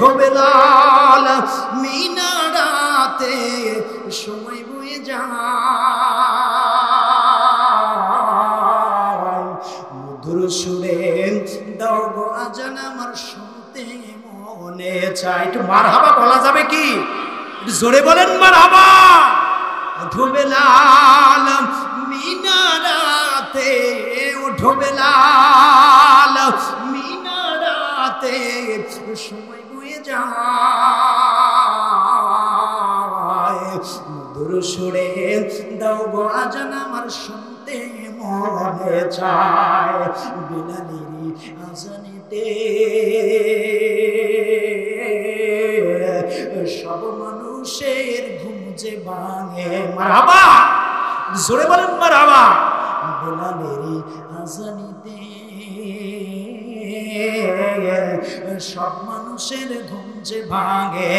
ওঠো বেলাল মিনারাতে সময় বয়ে যায় মধুর সুরে দাও গো আজান আমার শুনতে মনে চায় একটু মারহাবা বলা যাবে কি জোরে বলেন মারহাবা ওঠো বেলাল মিনারাতে ওঠো বেলাল মিনারাতে সময় বয়ে যায় মধুর সুরে দাও গো আজান আমার শুনতে মনে চায় বিলালেরই আজানেতে সব মানুষের ঘুম যে ভাঙে মারহাবা জোরে বলেন মারহাবা বিলালেরই আজানিতে সব মানুষের ঘুম যে ভাঙে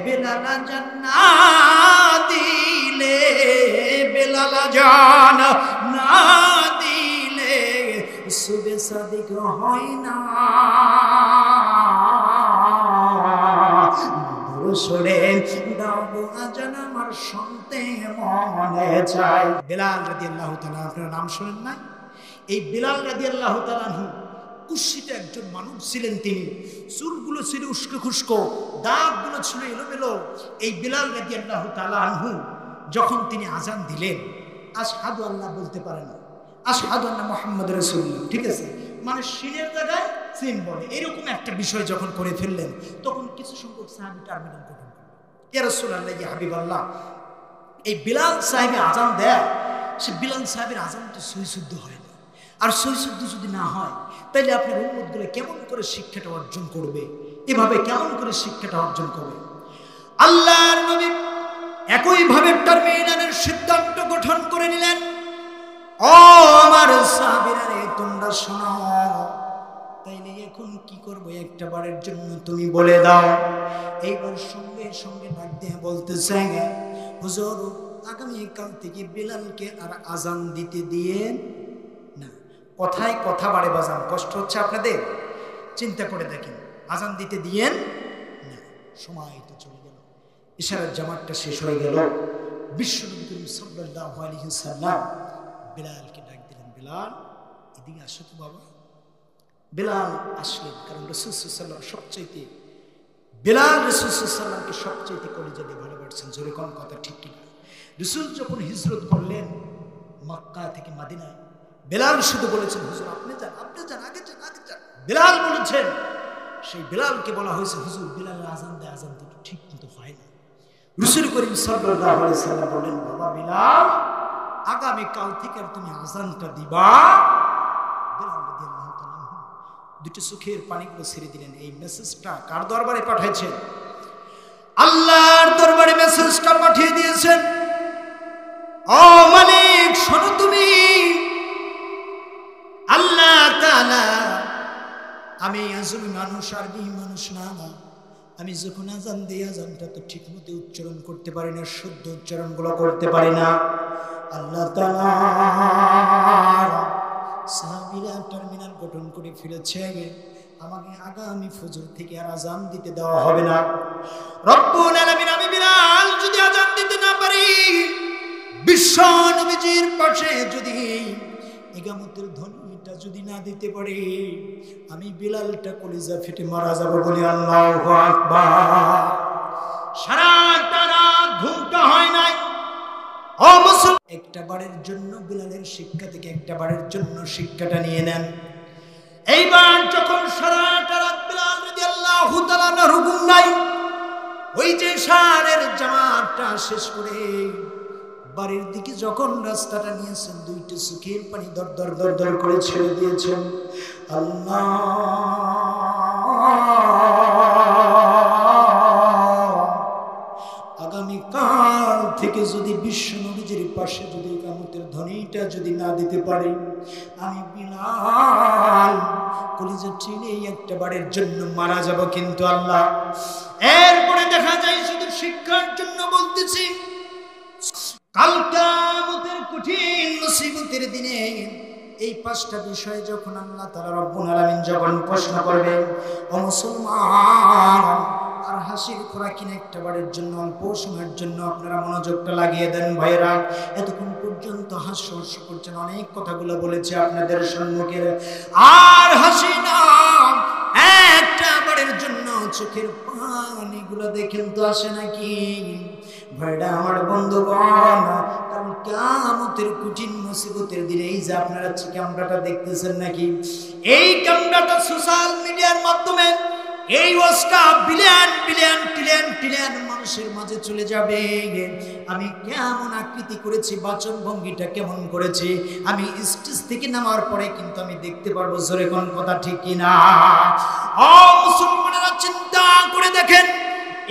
বেলাল আজান না দিলে বেলাল আজান না দিলে সুবে সাদিক হয় না সুরে দাও গো আজান আমার শুনতে মনে চায় বেলাল রাদিয়াল্লাহু তাআলা আপনার নাম শুনেন না এই বেলাল রাদিয়াল্লাহু তাআলা কুশিত একজন মানুষ ছিলেন তিনি চুলগুলো ছিল উস্কো খুস্কো দাগগুলো ছিল এলোমেলো এই বেলাল রাদিয়াল্লাহু তাআলা আনহু যখন তিনি আজান দিলেন আশহাদু আল্লাহ বলতে পারে না আশহাদু আন্না মুহাম্মাদুর রাসূলুল্লাহ ঠিক আছে মানে সিনের জায়গায় সিন বলে এরকম একটা বিষয় যখন করে ফেললেন তখন কিছু সংখ্যক সাহাবী টার্মিনাল গঠন করলেন ইয়া রাসূলুল্লাহ ইয়া হাবিবাল্লাহ এই বিলাল সাহেব আজান দেয় সে বিলাল সাহেবের আজান তো সহি শুদ্ধ হয় না আর সহি শুদ্ধ যদি না হয় তাহলে আপনার উম্মতগুলো কেমন করে শিক্ষাটা অর্জন করবে এভাবে কেমন করে শিক্ষাটা অর্জন করবে আল্লাহর নবী একইভাবে টার্মিনালের সিদ্ধান্ত গঠন করে নিলেন ও আমার সাহাবীরা রে তোমরা শোনো তাইলে এখন কি করব একটা বারের জন্য তুমি বলে দাও এইবার সঙ্গে সঙ্গে ডাক দিয়ে বলতেছে হুজুর আগামী কাল থেকে বিলালকে আর আজান দিতে দিয়েন না কথায় কথা বাড়ে বাজান কষ্ট হচ্ছে আপনাদের চিন্তা করে দেখেন আজান দিতে দিয়েন না সময় তো চলে গেল ইশারার জামাতটা শেষ হয়ে গেল বিশ্বনবী করিম সাল্লাল্লাহু আলাইহি ওয়াসাল্লাম বেলালকে ডাক দিলেন বেলাল এদিকে আসো তো বাবা বেলাল আসলেন কারণ রাসূল সাল্লাল্লাহু আলাইহি সবচাইতে বেলাল রাসূল সাল্লাল্লাহু সবচাইতে কলিজা দিয়ে ভালোবাসছেন জোরে কোন কথা ঠিক কিনা রাসূল যখন হিজরত করলেন মক্কা থেকে মদিনায় বেলাল শুধু বলেছেন হুজুর আপনি যান আগে যান বেলাল বলেছেন সেই বেলালকে বলা হয়েছে হুজুর বেলালের আজান দেয় আজান তো ঠিক মতো হয় না রাসূল করিম সাল্লাল্লাহু আলাইহি সাল্লাম বললেন বাবা বেলাল আগামী কাল থেকে তুমি আজানটা দিবা বেলাল রাদিয়াল্লাহু তাআলা দুটো চোখের পানিগুলো ছেড়ে দিলেন এই মেসেজটা কার দরবারে পাঠাইছেন আল্লাহর দরবারে মেসেজটা পাঠিয়ে দিয়েছেন ও মালিক শোনো তুমি আল্লাহ তাআলা আমি আজমি মানুষ আর বি মানুষ না আমি যখন আজান দিই আজানটা তো ঠিক মতো উচ্চারণ করতে পারি না শুদ্ধ উচ্চারণগুলো করতে পারি না আল্লাহ তাআলা সাহাবীরা টার্মিনাল গঠন করে ফিরেছে আমাকে আগামী ফজর থেকে আর আজান দিতে দেওয়া হবে না রব্বুল আলামিন আমি বিলাল যদি আজান দিতে না পারি বিশ্ব নবীজির পাশে যদি ইকামতের ধ্বনিটা যদি না দিতে পারি আমি বিলালটা কলিজা ফেটে মারা যাব বলি আল্লাহু আকবার সারাটা রাত ঘুমটা হয় নাই ও মুসলমান একটা বারের জন্য বিলালের শিক্ষা থেকে একটা বারের জন্য শিক্ষাটা নিয়ে নেন এইবার যখন সারাটা রাত বিলাল রাদিয়াল্লাহু তাআলা হুকুম নাই ওই যে শানের জামাতটা শেষ করে বাড়ির দিকে যখন রাস্তাটা নিয়েছেন দুইটা চোখের পানি দর দর দর দর করে ছেড়ে দিয়েছেন আল্লাহ আগামী কাল থেকে যদি বিশ্ব নবীজির পাশে যদি ইকামতের ধ্বনিটা যদি না দিতে পারি আমি বিলাল কলিজা টেনে একটা বারের জন্য মারা যাব কিন্তু আল্লাহ এরপরে দেখা যায় শুধু শিক্ষার জন্য বলতেছি কাল কিয়ামতের কঠিন মুসিবতের দিনে এই পাঁচটা বিষয়ে যখন আল্লাহ তাআলা রব্বুল আলামিন যখন প্রশ্ন করবেন, ও মুসলমান, আর হাসির খোরাকি একটা বারের জন্য অল্প সময়ের জন্য আপনারা মনোযোগটা লাগিয়ে দেন ভাইরা। এতক্ষণ পর্যন্ত হাস্য করছেন, অনেক কথাগুলো বলেছে আপনাদের সম্মুখে, আর হাসি না একটা বারের জন্য চোখের পানিগুলো দেখেন তো আসে নাকি ভাইরা আমার বন্ধুগণ? কারণ কিয়ামতের কঠিন মুসিবতের দিনে এই যে আপনারা ক্যামেরাটা দেখতেছেন নাকি, এই ক্যামেরাটা সোশ্যাল মিডিয়ার মাধ্যমে এই ওয়াজটা বিলিয়ন বিলিয়ন ট্রিলিয়ন ট্রিলিয়ন মানুষের মাঝে চলে যাবে। আমি কেমন আকৃতি করেছি, বাচন ভঙ্গিটা কেমন করেছি, আমি স্টেজ থেকে নামার পরে কিন্তু আমি দেখতে পারবো। জোরে কোন কথা ঠিক কিনা? ও মুসলমানেরা চিন্তা করে দেখেন,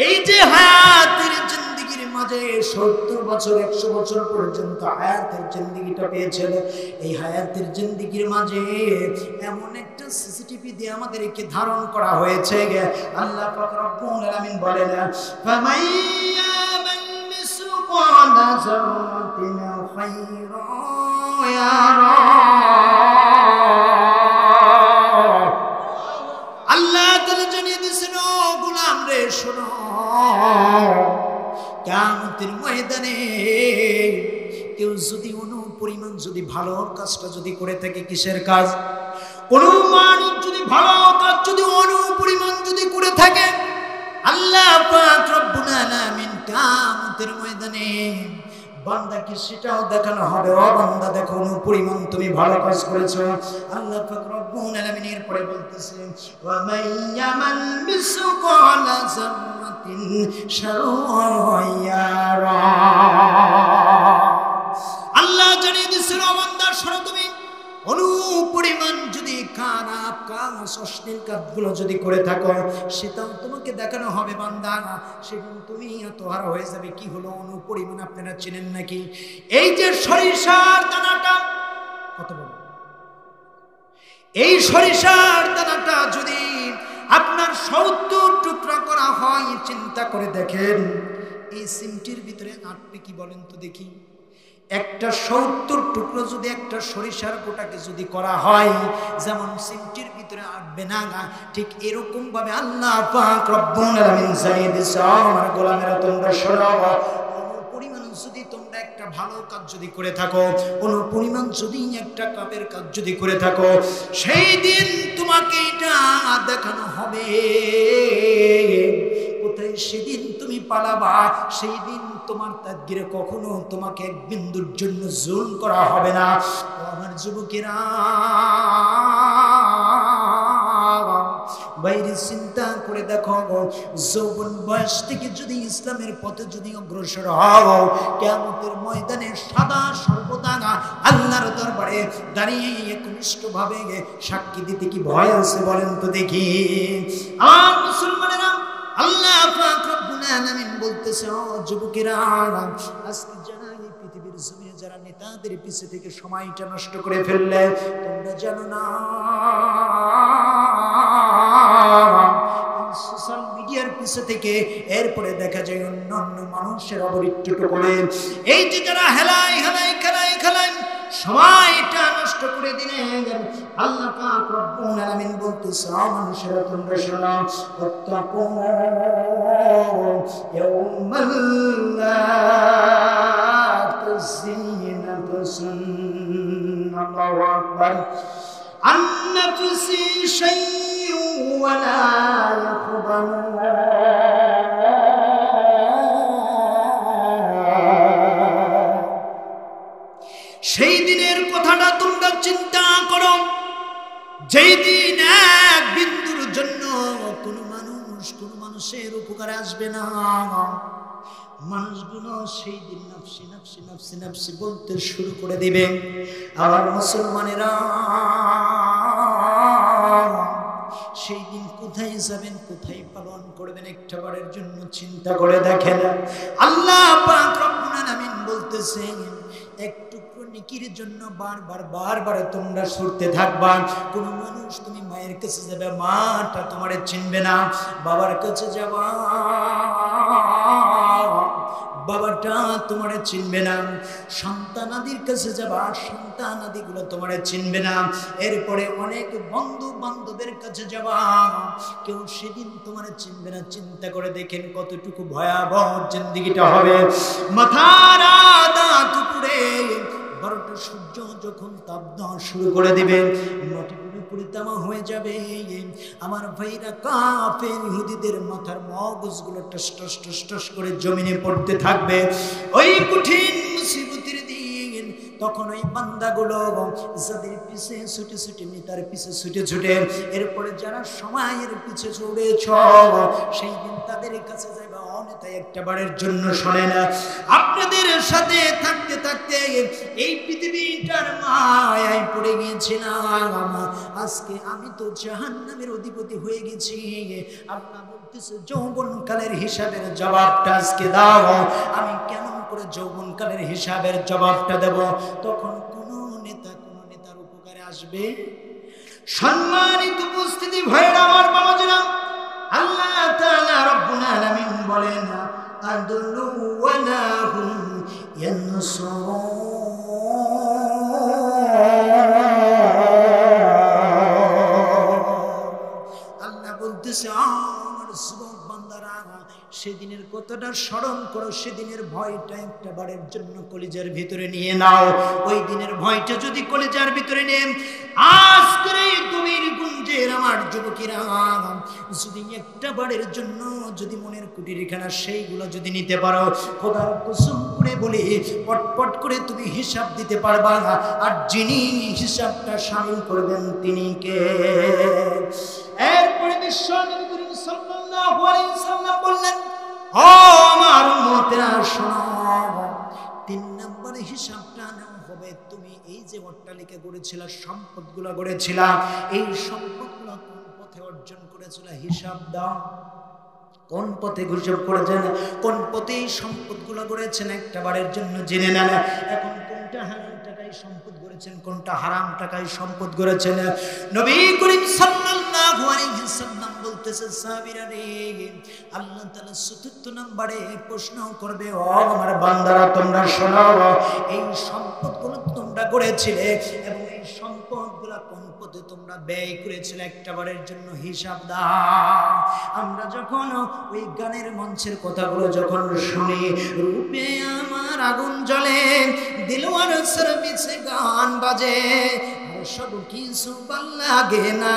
এই যে হায়াতের জিন্দেগির মাঝে 70 বছর 100 বছর পর্যন্ত হায়াতের জিন্দেগিটা পেয়েছেন, এই হায়াতের জিন্দেগির মাঝে এমন একটা সিসিটিভি দিয়ে আমাদেরকে ধারণ করা হয়েছে। আল্লাহ পাক রব্বুল আলামিন বলেন, ফামাইয়ামান মিসকালা যারাতিন খায়রান ইয়ারা। আল্লাহ তাআলা জানিয়ে দিয়েছেন, ও গোলাম রে শোনো, কিয়ামতের ময়দানে কেউ যদি অনুপরিমাণ যদি ভালো কাজটা যদি করে থাকে, কিসের কাজ? কোন মানুষ যদি ভালো কাজ যদি অনুপরিমাণ যদি করে থাকে, আল্লাহ পাক রব্বুল আলামিন কিয়ামতের ময়দানে বান্দাকে সেটাও দেখানো হবে, ও বান্দা দেখো অনুপরিমাণ তুমি ভালো কাজ করেছো। আল্লাহ পাক রব্বুল আলামিন এর পরে বলতেছে, ওয়া মাইয়ামাল মিসকালা যাররাতিন শাররান ইয়ারা। আল্লাহ জানিয়ে দিয়েছেন, ও বান্দা শোনো, তুমি অনুপরিমাণ যদি খারাপ কাজ অশ্লীল কাজগুলো যদি করে থাকো, সেটাও তোমাকে দেখানো হবে বান্দা। সেদিন তুমি আত্মহারা হয়ে যাবে। কি হলো অনুপরিমাণ? আপনারা চেনেন নাকি? এই যে সরিষার দানাটা কত বড়, এই সরিষার দানাটা যদি আপনার 70 টুকরা করা হয়, চিন্তা করে দেখেন এই সিমটির ভিতরে আটবে কি বলেন তো দেখি? একটা 70 টুকরো যদি একটা সরিষার গোটাকে যদি করা হয়, যেমন সিমটির ভিতরে আটবে না, ঠিক এরকম ভাবে আল্লাহ পাক রব্বুল আলামিন জানিয়ে দিয়েছে, আমার গোলামেরা তোমরা শোনো, অনুপরিমাণ যদি তোমরা একটা ভালো কাজ যদি করে থাকো, অনুপরিমাণ যদি একটা কাপের কাজ যদি করে থাকো, সেই দিন তোমাকে এটা দেখানো হবে। কোথায় সেদিন তুমি পালাবা? সেই দিন তোমার তাকদীরে কখনো তোমাকে এক বিন্দুর জন্য জুলুম করা হবে না। আমার যুবকেরা বাইরে চিন্তা করে দেখো, যৌবন বয়স থেকে যদি ইসলামের পথে যদি অগ্রসর হও, কিয়ামতের ময়দানে সদা সর্বদা আল্লাহর দরবারে দাঁড়িয়ে একনিষ্ঠভাবে সাক্ষী দিতে কি ভয় আছে বলেন তো দেখি? আমার মুসলমানেরা, আল্লাহ পাক রব্বুল আলামিন বলতেছে, ও যুবকেরা, আজকে যারা এই পৃথিবীর জমিনে যারা নেতাদের পিছে থেকে সময়টা নষ্ট করে ফেললে, তোমরা জানো না সোশ্যাল মিডিয়ার পিছে থেকে এরপরে দেখা যায় অন্যান্য মানুষের অবরিট্টু করে এই যে যারা হেলাই হেলাই খেলাই খেলাই সময়টা নষ্ট করে দিলেন, আল্লাহ পাক রব্বুল আলামিন বলতেছে, মানুষেরা তোমরা শোনো, ওয়াত্তাকু ইয়াওমান লা তাজজি নাফসুন, আল্লাহু আকবার, আন নাফসি শাইউন ওয়া লা ইয়াখবানুন। সেই দিনের কথাটা তোমরা চিন্তা করো, যেই দিন এক বিন্দুর জন্য কোন মানুষের উপকারে আসবে না। মানুষগুলো সেই দিন নফসি নফসি নফসি নফসি বলতে শুরু করে দিবে। আমার মুসলমানেরা, সেই দিন কোথায় যাবেন, কোথায় পালন করবেন, একটা বারের জন্য চিন্তা করে দেখেন। আল্লাহ পাক রব্বুল আলামিন বলতেছেন, এক টুকরো নেকির জন্য বারবার তোমরা ছুটতে থাকবা। কোন মানুষ, তুমি মায়ের কাছে যাবে, মাটা তোমারে চিনবে না। বাবার কাছে যাবা, বাবাটা তোমারে চিনবে না, সন্তানাদির কাছে যাবা, সন্তানাদিগুলো তোমারে চিনবে না, এরপরে অনেক বন্ধু বান্ধবের কাছে যাবা, কেউ সেদিন তোমারে চিনবে না। চিন্তা করে দেখেন কতটুকু ভয়াবহ জিন্দেগিটা হবে। মাথার আদা দুপুরে 12টা সূর্য যখন তাপ দেওয়া শুরু করে দিবে, মাটিগুলো পুড়ে তামা হয়ে যাবে। আমার ভাইরা, কাফের ইহুদিদের মাথার মগজগুলো টস টস টস টস করে জমিনে পড়তে থাকবে। ওই কঠিন মুসিবতের দিন তখন ওই বান্দাগুলো যাদের পিছে ছুটে ছুটে নেতার পিছে ছুটে ছুটে, এরপরে যারা সময়ের পিছে ছুটেছ, সেই দিন তাদের কাছে যাইবা, অনেতা একটা বারের জন্য শোনে না। আপনাদের সাথে থাকতে থাকতে এই পৃথিবীটার মায়ায় পড়ে গিয়েছিলাম, আজকে আমি তো জাহান্নামের অধিপতি হয়ে গেছি। আল্লাহ বলতেছে, যৌবনকালের হিসাবের জবাবটা আজকে দাও। আমি কেমন করে যৌবনকালের হিসাবের জবাবটা দেব? তখন কোন নেতার উপকারে আসবে? সম্মানিত উপস্থিতি ভাইরা আমার, বাবাজিরা, আল্লাহ তাআলা রব্বুল আলামিন বলেন, আদলু ওয়ালা হুম ইয়ানসুরুন। আল্লাহ বলতেছে, আমার যুবক বান্দারা, সেদিনের কতটা স্মরণ করো, সেদিনের ভয়টা একটা বারের জন্য কলিজার ভিতরে নিয়ে নাও। ওই দিনের ভয়টা যদি কলিজার ভিতরে নেন, আজকের এই গভীর গুঞ্জের আমার যুবকেরা, যদি একটা বারের জন্য যদি মনের কুটিরখানা সেইগুলো যদি নিতে পারো, খোদার কসম করে বলি, পটপট করে তুমি হিসাব দিতে পারবা। আর যিনি হিসাবটা শামিল করবেন তিনি কে? এরপরে বিশ্বনবী করিম সাল্লাল্লাহু আলাইহি সাল্লাম বললেন, ও আমার উম্মতেরা শোনো, 3 নম্বরে হিসাবটা নেওয়া হবে। তুমি এই যে অট্টালিকা গড়েছিলা, সম্পদগুলো গড়েছিলা, এই সম্পদগুলো কোন পথে অর্জন করেছিল হিসাব দাও। কোন পথে হিসাব করেছেন, কোন পথে এই সম্পদগুলো গড়েছেন একটা বারের জন্য জেনে নেন। এখন কোনটা হালাল টাকায় সম্পদ গড়েছেন, কোনটা হারাম টাকায় সম্পদ গড়েছেন। নবী করিম সাল্লাল্লাহু আলাইহি সাল্লাম বলতেছে, সাহাবীরা রে, আল্লাহ তাআলা ৪র্থ নম্বরে প্রশ্ন করবে, ও আমার বান্দারা তোমরা শোনো, এই সম্পদগুলো তোমরা গড়েছিলে এবং এই সম্পদগুলো কোন পথে তোমরা ব্যয় করেছিলে, একটা বারের জন্য হিসাব দাও। আমরা যখন ওই গানের মঞ্চের কথাগুলো যখন শুনি, রূপে আমার আগুন জ্বলে, দিলওয়ার সার্ভিসে গান বাজে, সব কিছু ভাল লাগে না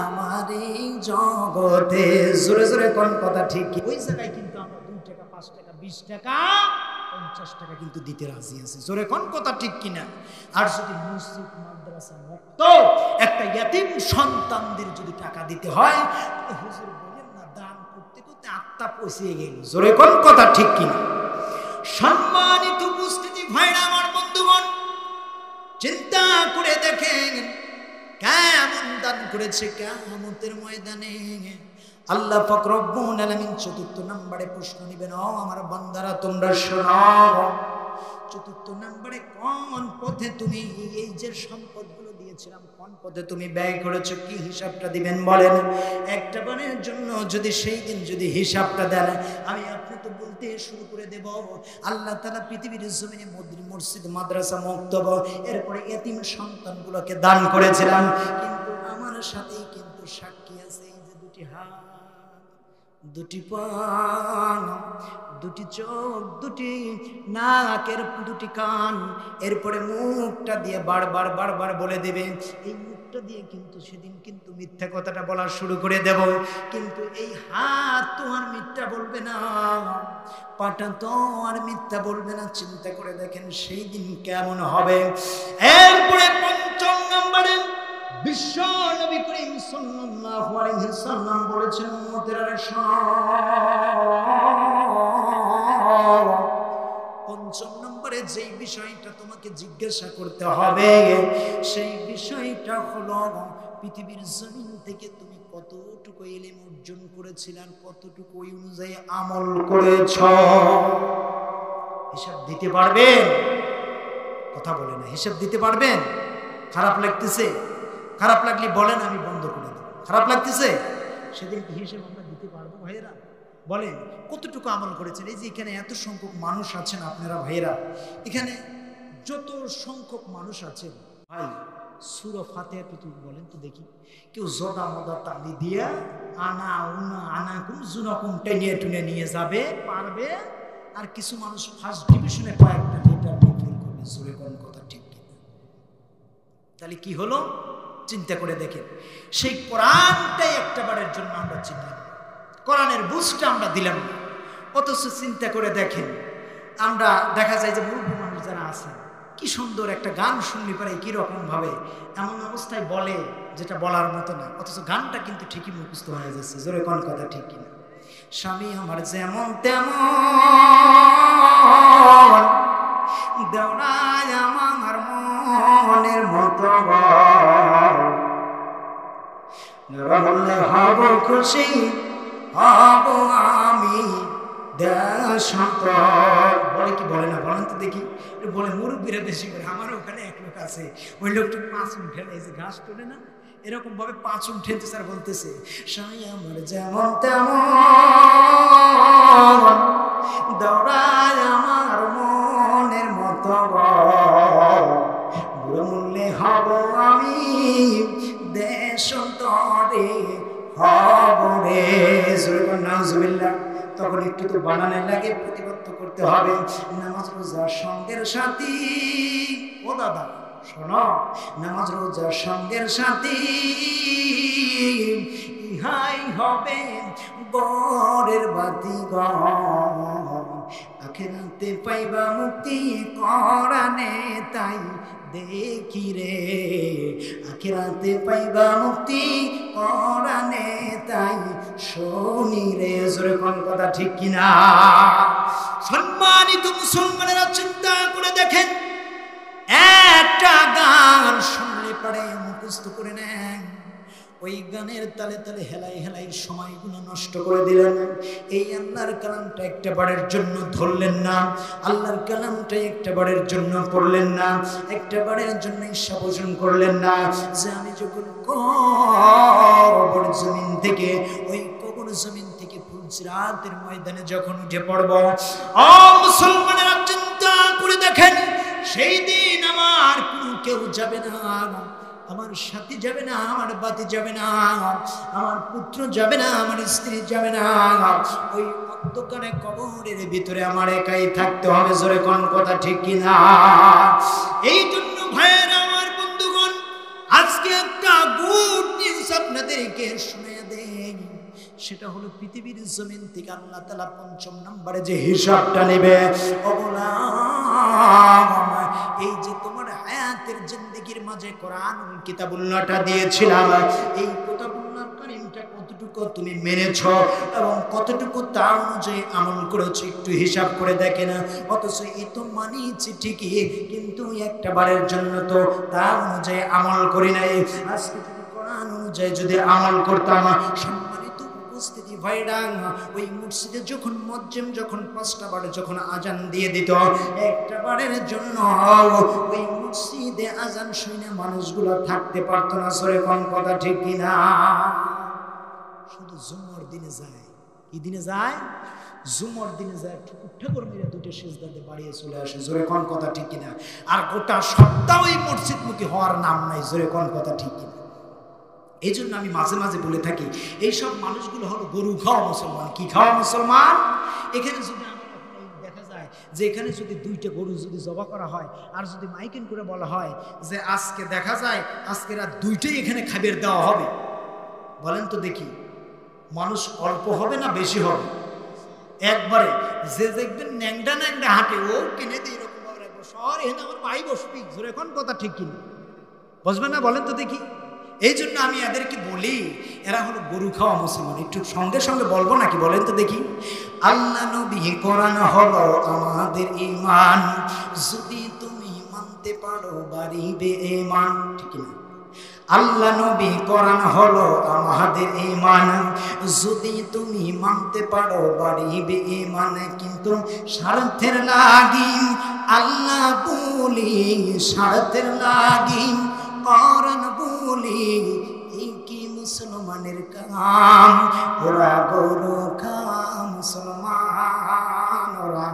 আমার এই জগতে। জোরে জোরে কোন কথা ঠিক? ওই জায়গায় কিন্তু আমরা 2 টাকা, 5 টাকা, 20 টাকা, 50 টাকা কিন্তু দিতে রাজি আছি। জোরে কোন কথা ঠিক কিনা? আর যদি মসজিদ মাদ্রাসা মুক্ত একটা ইয়াতিম সন্তানদের যদি টাকা দিতে হয়, হুজুর বলেন না, দান করতে করতে আত্মা পৌঁছে গেল। জোরে কোন কথা ঠিক কিনা? সম্মানিত উপস্থিতি ভাইরা আমার, বন্ধুগণ, চিন্তা করে দেখেন কেমন দান করেছে কিয়ামতের ময়দানে। আল্লাহ পাক রব্বুল আলামিন ৪র্থ নম্বরে প্রশ্ন নেবেন, ও আমার বান্দারা তোমরা শোনো, ৪র্থ নম্বরে কোন পথে তুমি এই যে সম্পদগুলো দিয়েছিলাম, কোন পথে তুমি ব্যয় করেছো, কি হিসাবটা দিবেন বলেন? একটা বারের জন্য যদি সেই দিন যদি হিসাবটা দেন, আমি আপনি তো বলতে শুরু করে দেব, আল্লাহ তাআলা পৃথিবীর জমিনে মসজিদ মাদ্রাসা মক্তব, এরপরে এতিম সন্তানগুলোকে দান করেছিলাম। কিন্তু আমার সাথেই কিন্তু সাক্ষী আছে এই যে 2টি হাত, 2টি পা, 2টি চোখ, 2টি নাকের 2টি কান, এরপরে মুখটা দিয়ে বারবার বলে দেবে। এই মুখটা দিয়ে কিন্তু সেদিন কিন্তু মিথ্যা কথাটা বলা শুরু করে দেব, কিন্তু এই হাত তো আর মিথ্যা বলবে না, পাটা তো আর মিথ্যা বলবে না। চিন্তা করে দেখেন সেই দিন কেমন হবে। এরপরে ৫ম নম্বরে বিশ্ব নবী করিম সাল্লাল্লাহু আলাইহি সাল্লাম বলেছেন, উম্মতেরা শোনো, ৫ম নম্বরে যেই বিষয়টা তোমাকে জিজ্ঞাসা করতে হবে, সেই বিষয়টা হলো পৃথিবীর জমিন থেকে তুমি কতটুকু ইলম অর্জন করেছিলে আর কতটুকু ওই অনুযায়ী আমল করেছ। হিসাব দিতে পারবেন? কথা বলে না, হিসাব দিতে পারবেন? খারাপ লাগতেছে? খারাপ লাগলে বলেন, আমি বন্ধ করে দেব। খারাপ লাগতেছে? সেদিন কি হিসাব আমরা দিতে পারবো ভাইয়েরা? বলেন কতটুকু আমল করেছেন? এই যে এখানে এত সংখ্যক মানুষ আছেন আপনারা ভাইয়েরা, এখানে যত সংখ্যক মানুষ আছেন ভাই, সূরা ফাতিহা একটু বলেন তো দেখি। কেউ জদা মদা তালি দিয়া আনা উনা আনা কোন জুনকুম টেনে টুনে নিয়ে যাবে পারবে, আর কিছু মানুষ ফার্স্ট ডিভিশনে কয়েকটা লিটার ফেল করবে। জোরে কোন কথা ঠিক কিনা? তাহলে কি হলো চিন্তা করে দেখেন। সেই কোরআনটাই একটাবারের জন্য আমরা চিনলাম, কোরআনের বুঝটা আমরা দিলাম না। অথচ চিন্তা করে দেখেন, আমরা দেখা যায় যে মুরব্বী মানুষ যারা আছেন কি সুন্দর একটা গান শুনলে পারে কিরকম ভাবে এমন অবস্থায় বলে যেটা বলার মতো না, অথচ গানটা কিন্তু ঠিকই মুখস্থ হয়ে যাচ্ছে। জোরে কোন কথা ঠিক কিনা? স্বামী আমার যেমন তেমন, দেওরাই আমার মনের মতো, বললে হব খুশি হব আমি দেশান্তর। বলে কি বলে না বলেন তো দেখি? বলে মুরব্বীরা বেশি করে। আমার ওখানে এক লোক আছে, ওই লোকটা 5 উঠে এই যে ঘাস তোলে না, এরকম ভাবে 5 উঠেছে স্যার, বলতেছে স্বামী আমার যেমন তেমন, দৌড়ায় আমার মনের মতো, বুড়ো মূল্যে হব আমি দেশান্তরে হব রে। নাউজুবিল্লাহ। তখন একটু তো বানানের লাগে, প্রতিবদ্ধ করতে হবে। নামাজ রোজার সঙ্গের সাথী, ও দাদা শোনো, নামাজ রোজার সঙ্গের সাথী, ইহাই হবে বরের বাতি গণ, আখিরাতে পাইবা মুক্তি কোরআনে তাই দেখি রে, আখিরাতে পাইবা মুক্তি কোরআনে তাই শুনি রে। জোরে কোন কথা ঠিক কিনা? সম্মানিত মুসলমানেরা চিন্তা করে দেখেন, একটা গান শুনলে পরে মুখস্থ করে নেন, ওই গানের তালে তালে হেলাই হেলাই সময়গুলো নষ্ট করে দিলেন। এই আল্লাহর কালামটা একটা বারের জন্য ধরলেন না, আল্লাহর কালামটা একটা বারের জন্য পড়লেন না, একটা বারের জন্য ইচ্ছা পোষণ করলেন না যে আমি যখন কবর জমিন থেকে, ওই কবর জমিন থেকে ফুলসিরাতের ময়দানে যখন উঠে পড়ব, ও মুসলমানেরা চিন্তা করে দেখেন, সেই দিন আমার কোনো কেউ যাবে না, আমার সাথী যাবে না, আমার বাতি যাবে না, আমার পুত্র যাবে না, আমার স্ত্রী যাবে না, ওই অন্ধকারে কবরের ভিতরে আমার একাই থাকতে হবে। জোরে কোন কথা ঠিক কিনা? এই জন্য ভাইয়েরা আমার, বন্ধুগণ, আজকে একটা গুড নিউজ আপনাদেরকে শুনিয়ে দেন। সেটা হলো পৃথিবীর জমিন থেকে আল্লাহ তাআলা ৫ম নম্বরে যে হিসাবটা নেবে, এই যে তোমার হায়াতের জিন্দেগির মাঝে কোরআনুল কিতাবুল্লাহটা দিয়েছিলাম, এই কিতাবুল্লাহ কারীমটা কতটুকু তুমি মেনেছো এবং কতটুকু তার অনুযায়ী আমল করেছো একটু হিসাব করে দেখেন। অথচ এই তো মানিছি ঠিকই, কিন্তু একটা বারের জন্য তো তার অনুযায়ী আমল করি নাই। আজকে যদি কোরআন অনুযায়ী যদি আমল করতাম, সম্মানিত উপস্থিতি ভাইরা, ওই মসজিদে যখন মুয়াজ্জিন যখন 5টা বারে যখন আজান দিয়ে দিত, একটা বারের জন্য ওই মসজিদে আজান শুনে মানুষগুলো থাকতে পারতো না। সরে কোন কথা ঠিক কিনা? শুধু জুমার দিনে যায়। কি দিনে যায়? জুমার দিনে যায়, ঠাকুর মেরে 2টা সিজদাতে বাড়িয়ে চলে আসে। জোরে কোন কথা ঠিক কিনা? আর গোটা সপ্তাহ ওই মসজিদমুখী হওয়ার নাম নাই। জোরে কোন কথা ঠিক কিনা? এই জন্য আমি মাঝে মাঝে বলে থাকি, এইসব মানুষগুলো হলো গরু খাওয়া মুসলমান। কি খাওয়া মুসলমান? এখানে যদি দেখা যায় যে এখানে যদি 2টা গরু যদি জবাই করা হয়, আর যদি মাইকিং করে বলা হয় যে আজকে দেখা যায় আজকে রাত 2টাই এখানে খাবার দেওয়া হবে, বলেন তো দেখি মানুষ অল্প হবে না বেশি হবে? একবারে যে দেখবেন ন্যাংডা ন্যাংডা হাঁটে, ও কিনে দিয়ে এরকম ভাবে রাখবো, সর এখানে আমার ভাই বসবি। জোরে কোন কথা ঠিক কিনা? বসবে না? বলেন তো দেখি। এই জন্য আমি এদেরকে বলি, এরা হলো গরু খাওয়া মুসলমান। একটু সঙ্গে সঙ্গে বলবো নাকি? বলেন তো দেখি। আল্লাহ নবী কোরআন হলো আমাদের ঈমান, যদি তুমি মানতে পারো বাড়িবে ঈমান। ঠিক না? আল্লাহ নবী কোরআন হলো আমাদের ঈমান, যদি তুমি মানতে পারো বাড়িবে ঈমান। কিন্তু স্বার্থের লাগি আল্লাহ বলি, স্বার্থের লাগি কোরআন বলি, এই কি মুসলমানের কাম? ওরা গরু খা মুসলমানরা।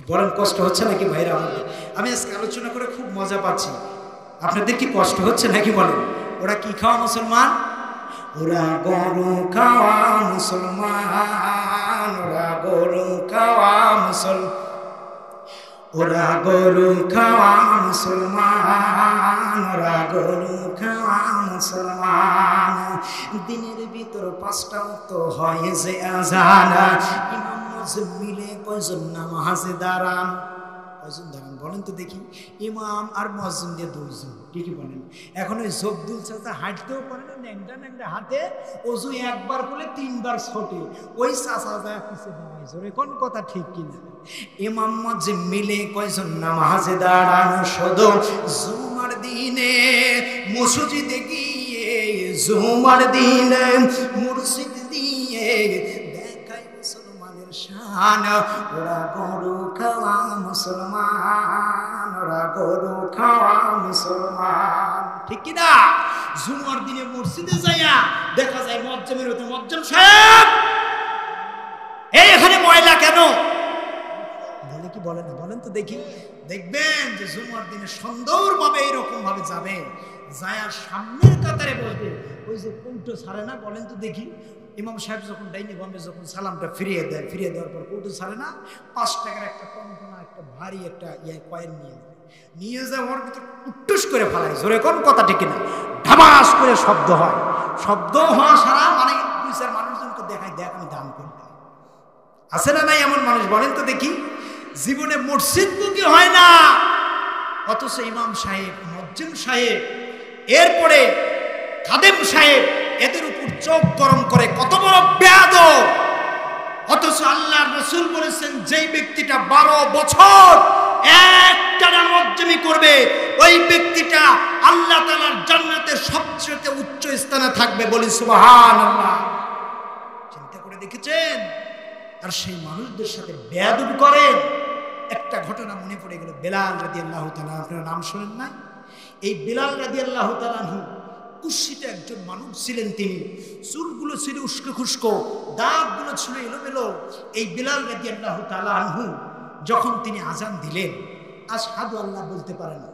বলেন কষ্ট হচ্ছে নাকি ভাইরা আমাদের? আমি আজকে আলোচনা করে খুব মজা পাচ্ছি, আপনাদের কি কষ্ট হচ্ছে নাকি? বলেন ওরা কি খাওয়া মুসলমান? ওরা গরু খাওয়া মুসলমান, ওরা গরু খাওয়া মুসলমান, ওরা গরু খাওয়া মুসলমান, ওরা গরু খাওয়া মুসলমান। দিনের ভিতর 5টা ওয়াক্ত হয় যে আযান, ইমাম মুয়াজ্জিন মিলে কয়জন নামাজে দাঁড়ান? কয়জন দাঁড়ান বলেন তো দেখি? ইমাম আর মুয়াজ্জিন দিয়ে 2জন, ঠিকই বলেন। এখন ওই জব্দুল চাচা হাঁটতেও পারে না, ন্যাংটা ন্যাংটা হাতে ওযু একবার করলে 3বার ছোটে, ওই চাচা যায় পিছে দাঁড়ায়। জোরে কোন কথা ঠিক কিনা? ইমাম মুয়াজ্জিন মিলে কয়জন নামাজে দাঁড়ান? শুধু জুমার দিনে মসজিদে গিয়ে, জুমার দিনে মসজিদ দিয়ে দেখায় মুসলমানের শান। ওরা গরু খাওয়া মুসলমান, ওরা গরু খাওয়া মুসলমান, ঠিক কি না? জুমার দিনে মসজিদে যাইয়া দেখা যায় মুয়াজ্জিনের হতে, মুয়াজ্জিন সাহেব এই এখানে ময়লা কেন বলে কি বলে না? বলেন তো দেখি। দেখবেন যে জুমার দিনে সুন্দরভাবে এইরকম ভাবে যাবে, যায়া সামনের কাতারে বসবে, ওই যে কৌটো ছাড়ে না, বলেন তো দেখি। ইমাম সাহেব যখন ডাইনে বামে যখন সালামটা ফিরিয়ে দেয়, ফিরিয়ে দেওয়ার পর কৌটো ছাড়ে না, 5 টাকার একটা কনকনা একটা ভারী একটা কয়েন নিয়ে যায়, ওর ভিতরে উট্টুস করে ফেলায়। জোরে কোন কথা ঠিক না? ধামাস করে শব্দ হয়। শব্দ হওয়া সারা মানে 2-4 মানুষজনকে দেখায়, দেখ আমি দান করলাম। আছে না নাই এমন মানুষ? বলেন তো দেখি। জীবনে মসজিদ মুখী হয় না, অথচ ইমাম সাহেব, মুয়াজ্জিন সাহেব, এরপরে খাদেম সাহেব এদের উপর চোখ গরম করে, কত বড় বেয়াদব! অথচ আল্লাহর রাসূল বলেছেন যেই ব্যক্তিটা 12 বছর একটানা মুয়াজ্জিমি করবে, ওই ব্যক্তিটা আল্লাহ তাআলার জান্নাতের সবচেয়ে উচ্চ স্থানে থাকবে। বলি সুবহানাল্লাহ। চিন্তা করে দেখেছেন? আর সেই মানুষদের সাথে বেয়াদবি করেন। একটা ঘটনা মনে পড়ে গেল, বেলাল রাদিয়াল্লাহু তাআলা, আপনারা নাম শুনেন না? এই বেলাল রাদিয়াল্লাহু তাআলা কুৎসিত একজন মানুষ ছিলেন। তিনি চুলগুলো ছিল উস্কো খুস্কো, দাঁতগুলো ছিল এলোমেলো। এই বেলাল রাদিয়াল্লাহু তাআলা যখন তিনি আজান দিলেন, আশহাদু আল্লাহ বলতে পারে না,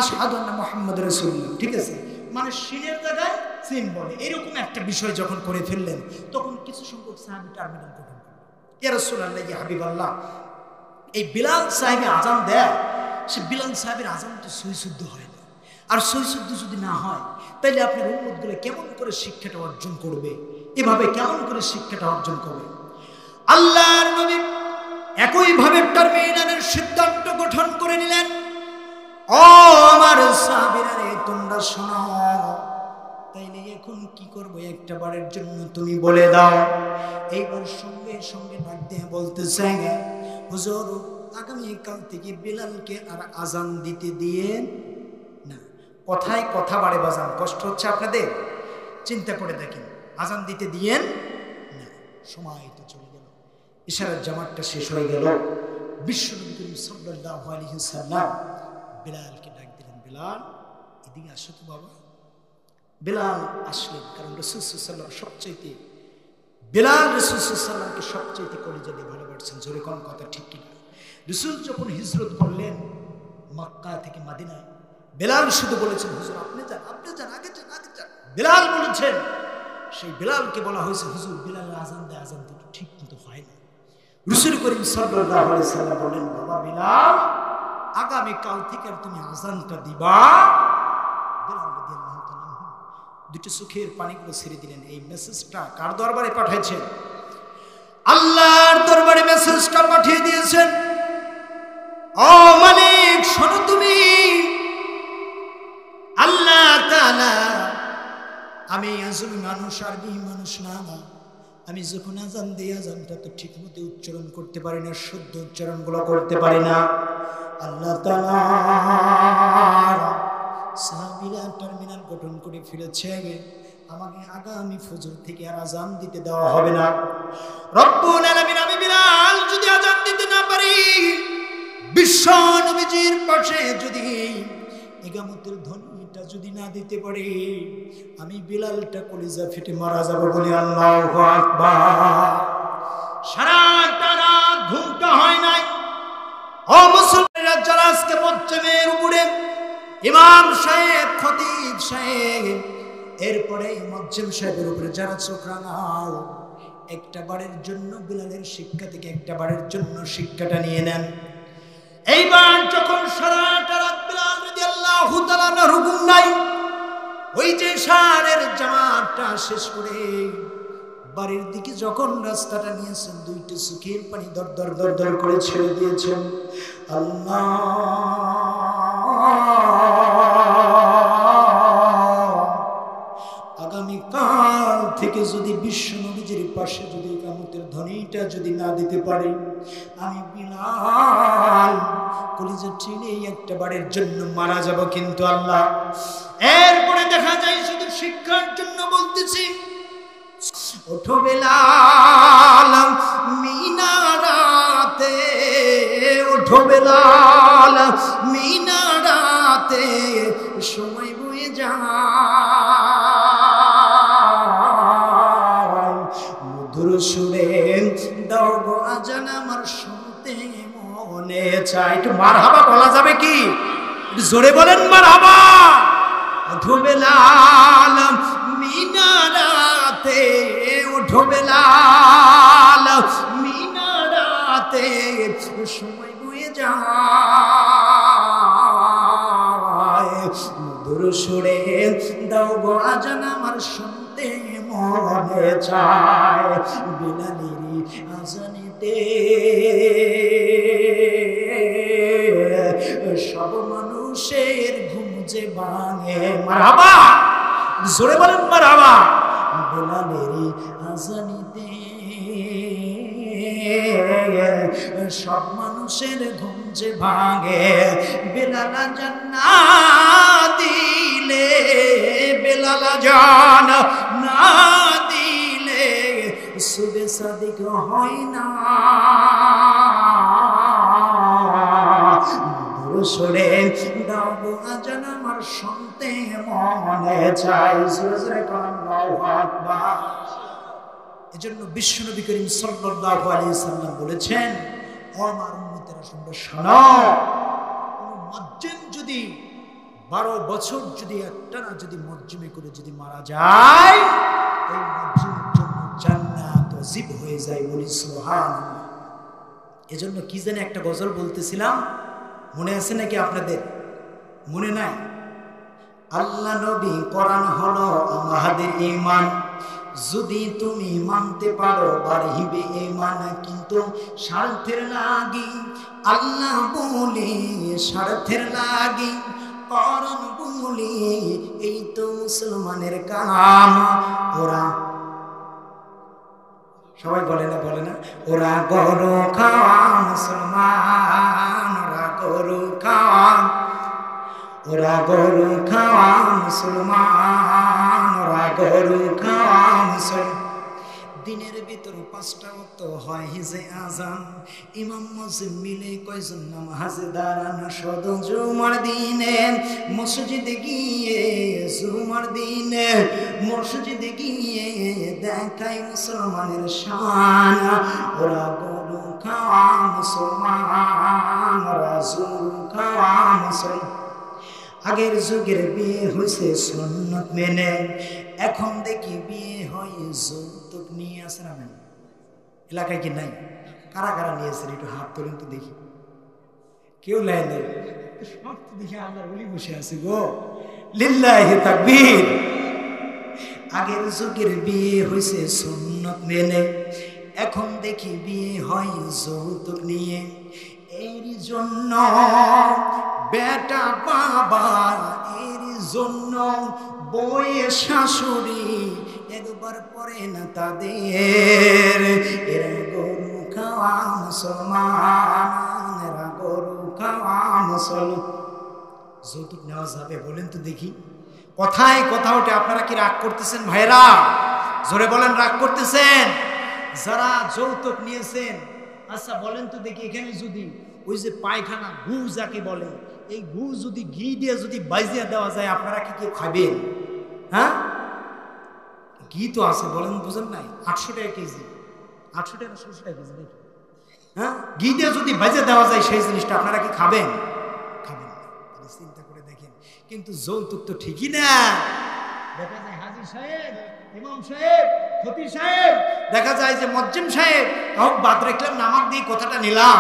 আশহাদু আন্না মুহাম্মাদুর রাসূলুল্লাহ, ঠিক আছে, মানে সিনের জায়গায় সিন বলে, এরকম একটা বিষয় যখন করে ফেললেন, তখন কিছু সংখ্যক সাহাবী টার্মিনাল গঠন করলেন, ইয়া রাসূলুল্লাহ, ইয়া হাবিবাল্লাহ। এই বিলাল সাহেব আজান দেয়, সে বিলাল সাহেবের আজান তো সহিশুদ্ধ হয় না। আর সহিশুদ্ধ যদি না হয়, তাইলে আপনার উম্মতগুলো কেমন করে শিক্ষাটা অর্জন করবে? এভাবে কেমন করে শিক্ষাটা অর্জন করবে? আল্লাহর নবী একইভাবে টার্মিনালের সিদ্ধান্ত গঠন করে নিলেন। ও আমার সাহাবীরা রে, তোমরা শোনো, তাইলে এখন কি করবো? একটা বারের জন্য তুমি বলে দাও। এইবার সঙ্গে সঙ্গে ডাক দিয়ে বলতেছে, হুজুর আগামীকাল থেকে বিলালকে আর আজান দিতে দিয়েন না। কথায় কথা বাড়ে বাজান, কষ্ট হচ্ছে আপনাদের? চিন্তা করে দেখেন, আজান দিতে দিয়েন না। সময় তো চলে গেল, ইশারার জামাতটা শেষ হয়ে গেল। বিশ্বনবী করিম সাল্লাল্লাহু আলাইহি ওয়াসাল্লাম বিলালকে ডাক দিলেন, বিলাল এদিকে আসো তো বাবা। বিলাল আসলেন, কারণ রাসূল সাল্লাল্লাহু আলাইহি ওয়াসাল্লাম সবচাইতে, বিলাল রাসূল সাল্লাল্লাহু আলাইহি ওয়াসাল্লামকে সবচাইতে কলিজা দিয়ে ভালোবাসছেন। জোরে কোন কথা ঠিক কিনা? রাসূল যখন হিজরত করলেন মক্কা থেকে মদিনায়, বিলাল শুধু বলেছেন, হুজুর আপনি যান, আপনি যান, আগে যান, আগে যান। বিলাল বলেছেন, সেই বিলালকে বলা হয়েছে, হুজুর বিলাল আজান দেয়, আজান দিতে ঠিক মতো হয় না। রাসূল করিম সাল্লাল্লাহু আলাইহি ওয়াসাল্লাম বললেন, বাবা বিলাল, আগামী কাল থেকে তুমি আজানটা দিবা। বিলাল রাদিয়াল্লাহু তাআলা দুটো চোখের পানিগুলো ছেড়ে দিলেন। এই মেসেজটা কার দরবারে পাঠিয়েছেন? আল্লাহর দরবারে মেসেজটা পাঠিয়ে দিয়েছেন। ও মালিক শোনো, তুমি আল্লাহ তাআলা, আমি আসলে মানুষ আর মানুষ না, আমি যখন আজান দিই আজানটা তো ঠিক মতো উচ্চারণ করতে পারি না, শুদ্ধ উচ্চারণগুলো করতে পারি না। আল্লাহ তাআলা সাহাবীরা টার্মিনাল গঠন করে ফেলেছে, আমাকে আগামী ফজর থেকে আর আজান দিতে দেওয়া হবে না। রব্বুল আলামিন, আমি বিলাল যদি আজান দিতে না পারি, বিশ্ব নবীজির পাশে যদি ইকামতের ধ্বনিটা যদি না দিতে পারি আমি বিলালটা কলিজা ফেটে মারা যাব বলি আল্লাহু আকবার। সারাটা রাত ঘুমটা হয় নাই। ও মুসলমানেরা, যারা আজকে পশ্চিমের উপরে ইমাম সাহেব, খতিব সাহেব, এরপরে মুয়াজ্জিন সাহেবের উপরে যারা চোখ রাঙাও, একটা বারের জন্য বিলালের শিক্ষা থেকে একটা বারের জন্য শিক্ষাটা নিয়ে নেন। এইবার যখন সারাটা রাত বিলাল রাদিয়াল্লাহু তাআলা হুকুম নাই, ওই যে সারের জামাতটা শেষ করে বাড়ির দিকে যখন রাস্তাটা নিয়েছেন, দুইটা চোখের পানি দর দর দর দর করে ছেড়ে দিয়েছেন। আল্লাহ, আগামীকাল থেকে যদি বিশ্ব নবীজির পাশে যদি ইকামতের ধ্বনিটা যদি না দিতে পারি আমি বিলাল কলিজা টেনে একটা বারের জন্য মারা যাব কিন্তু আল্লাহ। এরপরে দেখা যায় শুধু শিক্ষার জন্য বলতেছি, ওঠো বেলাল মিনারাতে, ওঠো বেলাল মিনারাতে, সময় বয়ে যায় মধুর সুরে দাও গো আজান আমার শুনতে মনে চায়। একটু মারহাবা বলা যাবে কি? জোরে বলেন মারহাবা। ওঠো বেলাল মিনারাতে, ওঠো বেলাল মিনারাতে, সময় বয়ে যায় মধুর সুরে দাও গো আজান আমার শুনতে মনে চায়। বিলালেরই আজানেতে সব মানুষের ঘুম যে ভাঙে। মারহাবা, জোরে বলেন মারহাবা। বিলালেরই আজানিতে সব মানুষের ঘুম যে ভাঙে। বেলাল আজান না দিলে, বেলাল আজান না দিলে সুবে সাদিক হয় না। সুরে দাও গো আজান আমার শুনতে মনে চায়। আল্লাহু আকবার। এজন্য বিশ্বনবী করিম সাল্লাল্লাহু আলাইহি সাল্লাম বলেছেন, ও আমার উম্মতেরা শুনবে, শোনো, কোন মুয়াজ্জিন যদি 12 বছর যদি একটানা যদি মুয়াজ্জিমি করে যদি মারা যায়, এই মুয়াজ্জিনের জন্য জান্নাত ওয়াজিব হয়ে যায়। বলি সুবহানাল্লাহ। এজন্য কি জানি একটা গজল বলতেছিলাম, মনে আছে নাকি আপনাদের? মনে নাই? আল্লাহ নবী কোরআন হলো আমাদের ঈমান, যদি তুমি মানতে পারো বাড়িবে ঈমান, কিন্তু স্বার্থের লাগি আল্লাহ বলি, স্বার্থের লাগি কোরআন বলি, এই তো মুসলমানের কাম। ওরা সবাই বলে না, বলে না, ওরা গরু খাওয়া মুসলমান, ওরা গরু খাওয়া, ওরা গরু খাওয়া মুসলমান, ওরা গরু খাওয়া মুসলমান। দিনের ভিতর 5টা ওয়াক্ত হয় হিজে আজান, ইমাম মুয়াজ্জিন মিলে কয়জন নামাজে দাঁড়ান। শুধু জুমার দিনে মসজিদে গিয়ে, জুমার দিনে মসজিদে গিয়ে দেখায় মুসলমানের শান। ওরা গরু খাওয়া মুসলমান, ওরা গরু খাওয়া মুসলমান। আগের যুগের বিয়ে হয়েছে সুন্নত মেনে, এখন দেখি বিয়ে হয় যৌতুক নিয়ে। আসেন আমি এলাকায় কি নাই? কারা কারা নিয়েছেন একটু হাত তোলেন তো দেখি। কেউ লাই নেই, সব তো দেখি আল্লাহর ওলি বসে আছে গো। লিল্লাহি তাকবীর। আগের যুগের বিয়ে হয়েছে সুন্নত মেনে, এখন দেখি বিয়ে হয় যৌতুক নিয়ে। এর জন্য বেটা বাবা, এর জন্য বউয়ে শাশুড়ি একবার পরে না তাদের। এরা গরু খাওয়া মুসলমান, এরা গরু খাওয়া মুসলমান। যৌতুক নেওয়া যাবে বলেন তো দেখি? কথায় কথা ওঠে। আপনারা কি রাগ করতেছেন ভাইরা? জোরে বলেন, রাগ করতেছেন? যারা যৌতুক নিয়েছেন, আচ্ছা বলেন তো দেখি, এখানে যদি ওই যে পায়খানা গু যাকে বলে, এই গু যদি ঘি দিয়ে যদি বাইজিয়া দেওয়া যায় আপনারা কি কেউ খাবেন? হ্যাঁ, ঘি তো আছে, বলেন, বুঝেন নাই? 800 টাকা কেজি, 800 টাকা 700 টাকা কেজি নাকি? হ্যাঁ, ঘি দিয়ে যদি বাইজিয়া দেওয়া যায় সেই জিনিসটা আপনারা কি খাবেন? খাবেন না। চিন্তা করে দেখেন। কিন্তু যৌতুক তো ঠিকই না। দেখা যায় হাজী সাহেব, ইমাম সাহেব, খতিব সাহেব, দেখা যায় যে মুয়াজ্জিম সাহেব, হোক বাদ রাখলাম না, আমার দিয়ে কথাটা নিলাম।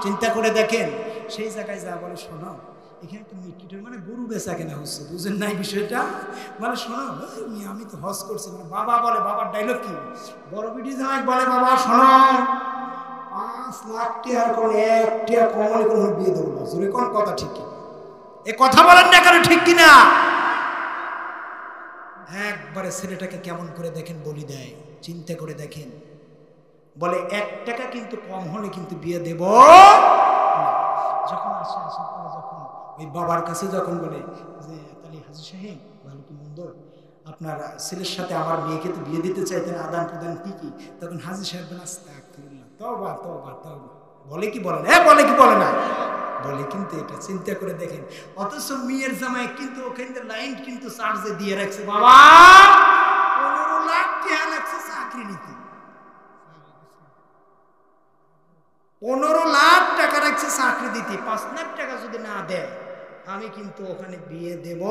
চিন্তা করে দেখেন, সেই জায়গায় যা বলে, শোনো এখানে তো মিটকিটের মানে গরু বেচা কেনা হচ্ছে, বুঝেন নাই বিষয়টা? মানে শোনো, আমি তো হজ করছি, মানে বাবা বলে, বাবার ডায়লগ কি, বড় বিটি জামাই বলে, বাবা শোনো 5 লাখ টাকার কোন 1 টাকা কমলে কোনো বিয়ে দেবো না। জোরে কোন কথা ঠিক কি? এ কথা বলেন না কেন, ঠিক কিনা? একবারে ছেলেটাকে কেমন করে দেখেন বলি দেয়। চিন্তা করে দেখেন, বলে 1 টাকা কিন্তু কম হলে কিন্তু বিয়ে দেব না। যখন আসার পরে যখন ওই বাবার কাছে যখন বলে যে তাহলে হাজী সাহেব ভালো কি মন্দ, আপনার ছেলের সাথে আমার মেয়েকে তো বিয়ে দিতে চাইতেন, আদান প্রদান কি কি, তখন হাজী সাহেব বলে আস্তাগফিরুল্লাহ, তওবা তওবা তওবা, বলে কি বলে না? বলে কি বলে না? বলে। কিন্তু এটা চিন্তা করে দেখেন, অথচ মেয়ের জামাই কিন্তু ওখানে লাইন কিন্তু চার্জে দিয়ে রাখছে, বাবা 15 লাখ টাকা লাগছে চাকরি নিতে, 15 লাখ টাকা রাখছে চাকরি দিতে, 5 লাখ টাকা যদি না দেয় আমি কিন্তু ওখানে বিয়ে দেব।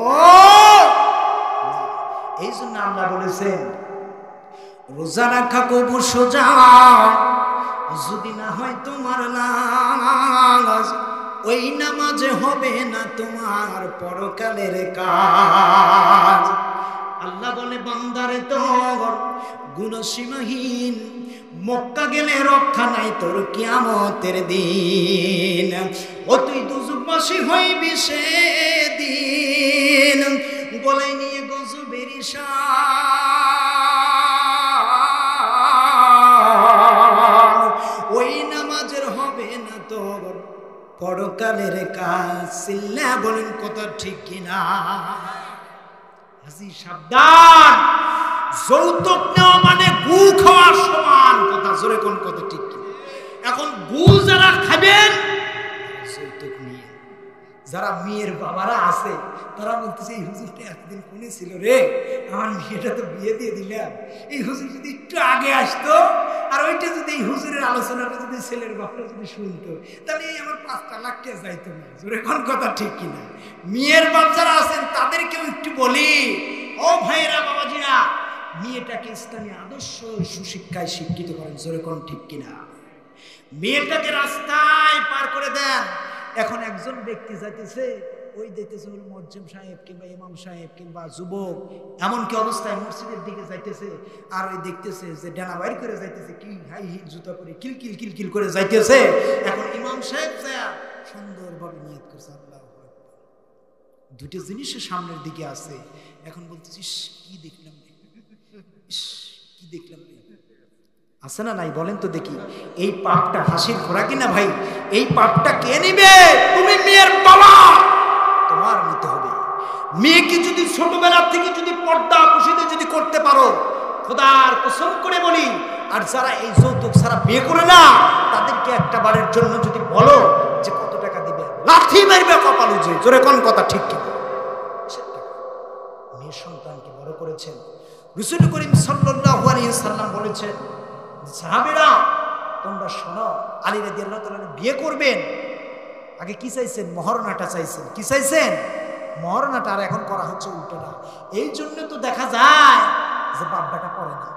এই জন্য আল্লাহ বলেছেন, রোজা রাখা কবু সোজা, যদি না হয় তোমার লাজ, ওই নামাজে হবে না তোমার পরকালের কাজ। আল্লাহ বলে, বান্দারে তোর গুণসীমাহীন, মক্কা গেলে রক্ষা নাই তোর কিয়ামতের দিন। ও তুই দুজকবাসী হইবি সেদিন, গলায় নিয়ে গজবের শান, ওই নামাজের হবে না তোর পরকালের কাজ। চিল্লা বলেন কথা ঠিক কিনা? হাজী সাবধান, যৌতুক নেওয়া মানে গু খাওয়ার সমান কথা। জোরে কোন কথা ঠিক কিনা? এখন গু যারা খাবেন যৌতুক নিয়ে, যারা মেয়ের বাবারা আছে তারা বলতেছে, এই হুজুরটা এতদিন কোনে ছিল রে, আমার মেয়েটা তো বিয়ে দিয়ে দিলাম, এই হুজুর যদি একটু আগে আসতো, আর ওইটা যদি এই হুজুরের আলোচনাটা যদি ছেলের বাপটা যদি শুনতো, তাহলে এই আমার 5 লাখ টাকা যাইতো না। জোরে কোন কথা ঠিক কিনা? মেয়ের বাপ যারা আছেন তাদেরকেও একটু বলি, ও ভাইয়েরা, বাবাজিরা, মেয়েটাকে ইসলামী আদর্শ সুশিক্ষায় শিক্ষিত করেন। জোরে কোন ঠিক কিনা? মেয়েটাকে রাস্তায় পার করে দেন। এখন একজন ব্যক্তি যাইতেছে, ওই দেখতেছে ওর মুয়াজ্জিম সাহেব কিংবা ইমাম সাহেব কিংবা যুবক, এমনকি অবস্থায় মসজিদের দিকে যাইতেছে, আর ওই দেখতেছে যে ডানা বাইর করে যাইতেছে, কি হাই হিল জুতা পরে কিলকিল কিলকিল করে যাইতেছে। এখন ইমাম সাহেব সুন্দরভাবে নিয়ত করছে, আল্লাহু আকবার, দুটো জিনিসের সামনের দিকে আছে। এখন বলতেছিস কি দেখলাম, কি দেখলাম, আছে না নাই বলেন তো দেখি? এই পাপটা হাসির খোরা কিনা ভাই? এই পাপটা কে নিবে? তুমি মেয়ের বাবা, তোমার নিতে হবে। মেয়েকে যদি ছোটবেলা থেকে যদি পর্দা পুশিতে যদি করতে পারো, খোদার কসম করে বলি, আর যারা এই যৌতুক ছাড়া বিয়ে করে না, তাদেরকে একটা বারের জন্য যদি বলো যে কত টাকা দিবে, লাথি মারবে কপালে। যে জোরে কোন কথা ঠিক কিনা? মেয়ের সন্তানকে বড় করেছেন। রাসূল করিম সাল্লাল্লাহু আলাইহি ওয়াসাল্লাম বলেছেন, সাহাবীরা তোমরা শোনো, আলী রাদিয়াল্লাহু তাআলা বিয়ে করবেন, আগে কি চাইছেন? মহরনাটা চাইছেন। কি চাইছেন? মহরনাটা। আর এখন করা হচ্ছে উল্টোটা। এই জন্য তো দেখা যায় যে বাপ বেটা পড়ে না,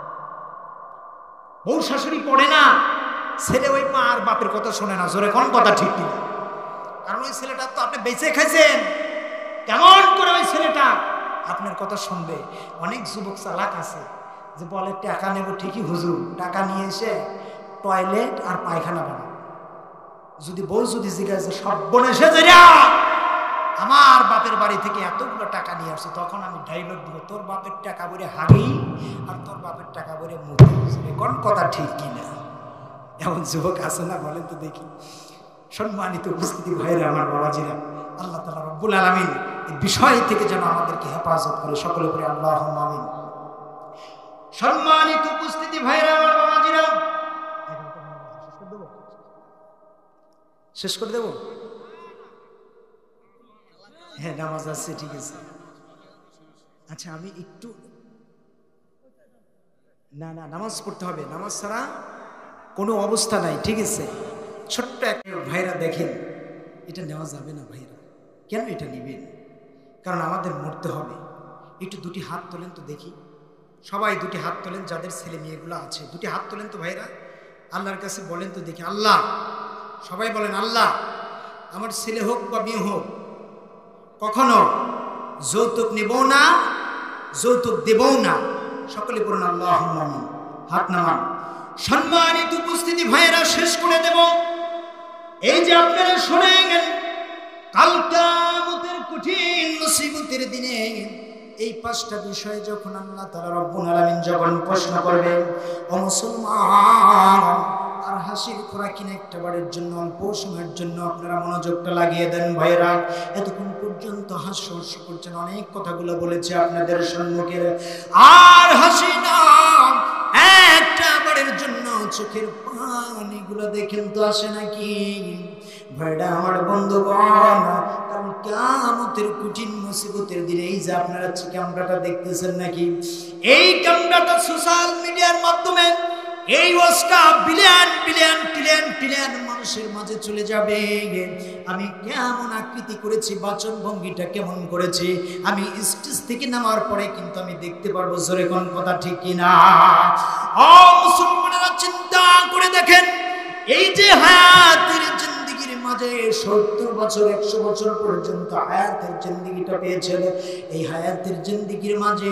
বউ শাশুড়ি পড়ে না, ছেলে ওই মা আর বাপের কথা শোনে না। জোরে কোন কথা ঠিক কিনা? কারণ ওই ছেলেটা তো আপনি বেঁচে খাইছেন, কেমন করে ওই ছেলেটা আপনার কথা শুনবে? অনেক যুবক চালাক আছে যে বলে টাকা নেব ঠিকই হুজুর, টাকা নিয়ে এসে টয়লেট আর পায়খানা বানাবো। যদি বউ যদি জিজ্ঞাসা সর্বনেশে যাইয়া আমার বাপের বাড়ি থেকে এতগুলো টাকা নিয়ে আসছে, তখন আমি ডাইলগ দিব, তোর বাপের টাকা বলে হাগি আর তোর বাপের টাকা বলে মুখে। কোন কথা ঠিক কিনা? এমন যুবক আছে না? বলেন তো দেখি। সম্মানিত উপস্থিতি ভাইরা, আমার বাবাজিরা, আল্লাহ তাআলা রব্বুল আলামিন এই বিষয় থেকে যেন আমাদেরকে হেফাজত করে, সকলে পড়ে আল্লাহুম্মা আমিন। সম্মানিত উপস্থিতি ভাইরা, আমার বাবাজিরা, শেষ করে দেব? হ্যাঁ নামাজ আছে, ঠিক আছে। আচ্ছা আমি একটু, না না নামাজ পড়তে হবে, নামাজ ছাড়া কোনো অবস্থা নাই, ঠিক আছে। ছোট্ট একটা ভাইরা দেখেন, এটা নেওয়া যাবে না ভাইরা। কেন এটা নেবেন? কারণ আমাদের মরতে হবে। একটু দুটি হাত তোলেন তো দেখি, সবাই দুটি হাত তোলেন, যাদের ছেলে মেয়েগুলো আছে দুটি হাত তোলেন তো ভাইরা, আল্লাহর কাছে বলেন তো দেখি, আল্লাহ, সবাই বলেন আল্লাহ, আমার ছেলে হোক বা মেয়ে হোক, কখনো যৌতুক নেব না, যৌতুক দেবও না। সকলে বলুন আল্লাহুম্মা আমিন। হাত নামান। সম্মানিত উপস্থিতি ভাইয়েরা, শেষ করে দেব। এই যে আপনারা শুনেন, কাল কিয়ামতের কঠিন মুসিবতের দিনে এই পাঁচটা বিষয় যখন আল্লাহ তাআলা রব্বুল আলামিন যখন প্রশ্ন করবেন, ও মুসলমান, আর হাসির খোরাক কিনা একটা বারের জন্য, অল্প সময়ের জন্য আপনারা মনোযোগটা লাগিয়ে দেন ভাইরা। এতক্ষণ পর্যন্ত হাস্য করছেন, অনেক কথাগুলো বলেছে আপনাদের সম্মুখে, আর হাসি না, একটা বারের জন্য চোখের পানিগুলো দেখেন তো আসে নাকি ভাইরা আমার বন্ধুগণ? কারণ কিয়ামতের কঠিন মুসিবতের দিনে এই যে আপনারা ক্যামেরাটা দেখতেছেন নাকি, এই ক্যামেরাটা সোশ্যাল মিডিয়ার মাধ্যমে এই ওয়াজটা বিলিয়ন বিলিয়ন ট্রিলিয়ন ট্রিলিয়ন মানুষের মাঝে চলে যাবে। আমি কেমন আকৃতি করেছি, বাচন ভঙ্গিটা কেমন করেছি, আমি স্টেজ থেকে নামার পরে কিন্তু আমি দেখতে পারবো। জোরে কোন কথা ঠিক কিনা? ও মুসলমানেরা, চিন্তা করে দেখেন, এই যে হায়াতের জিন্দেগির মাঝে 70 বছর 100 বছর পর্যন্ত হায়াতের জিন্দেগিটা পেয়েছেন, এই হায়াতের জিন্দেগির মাঝে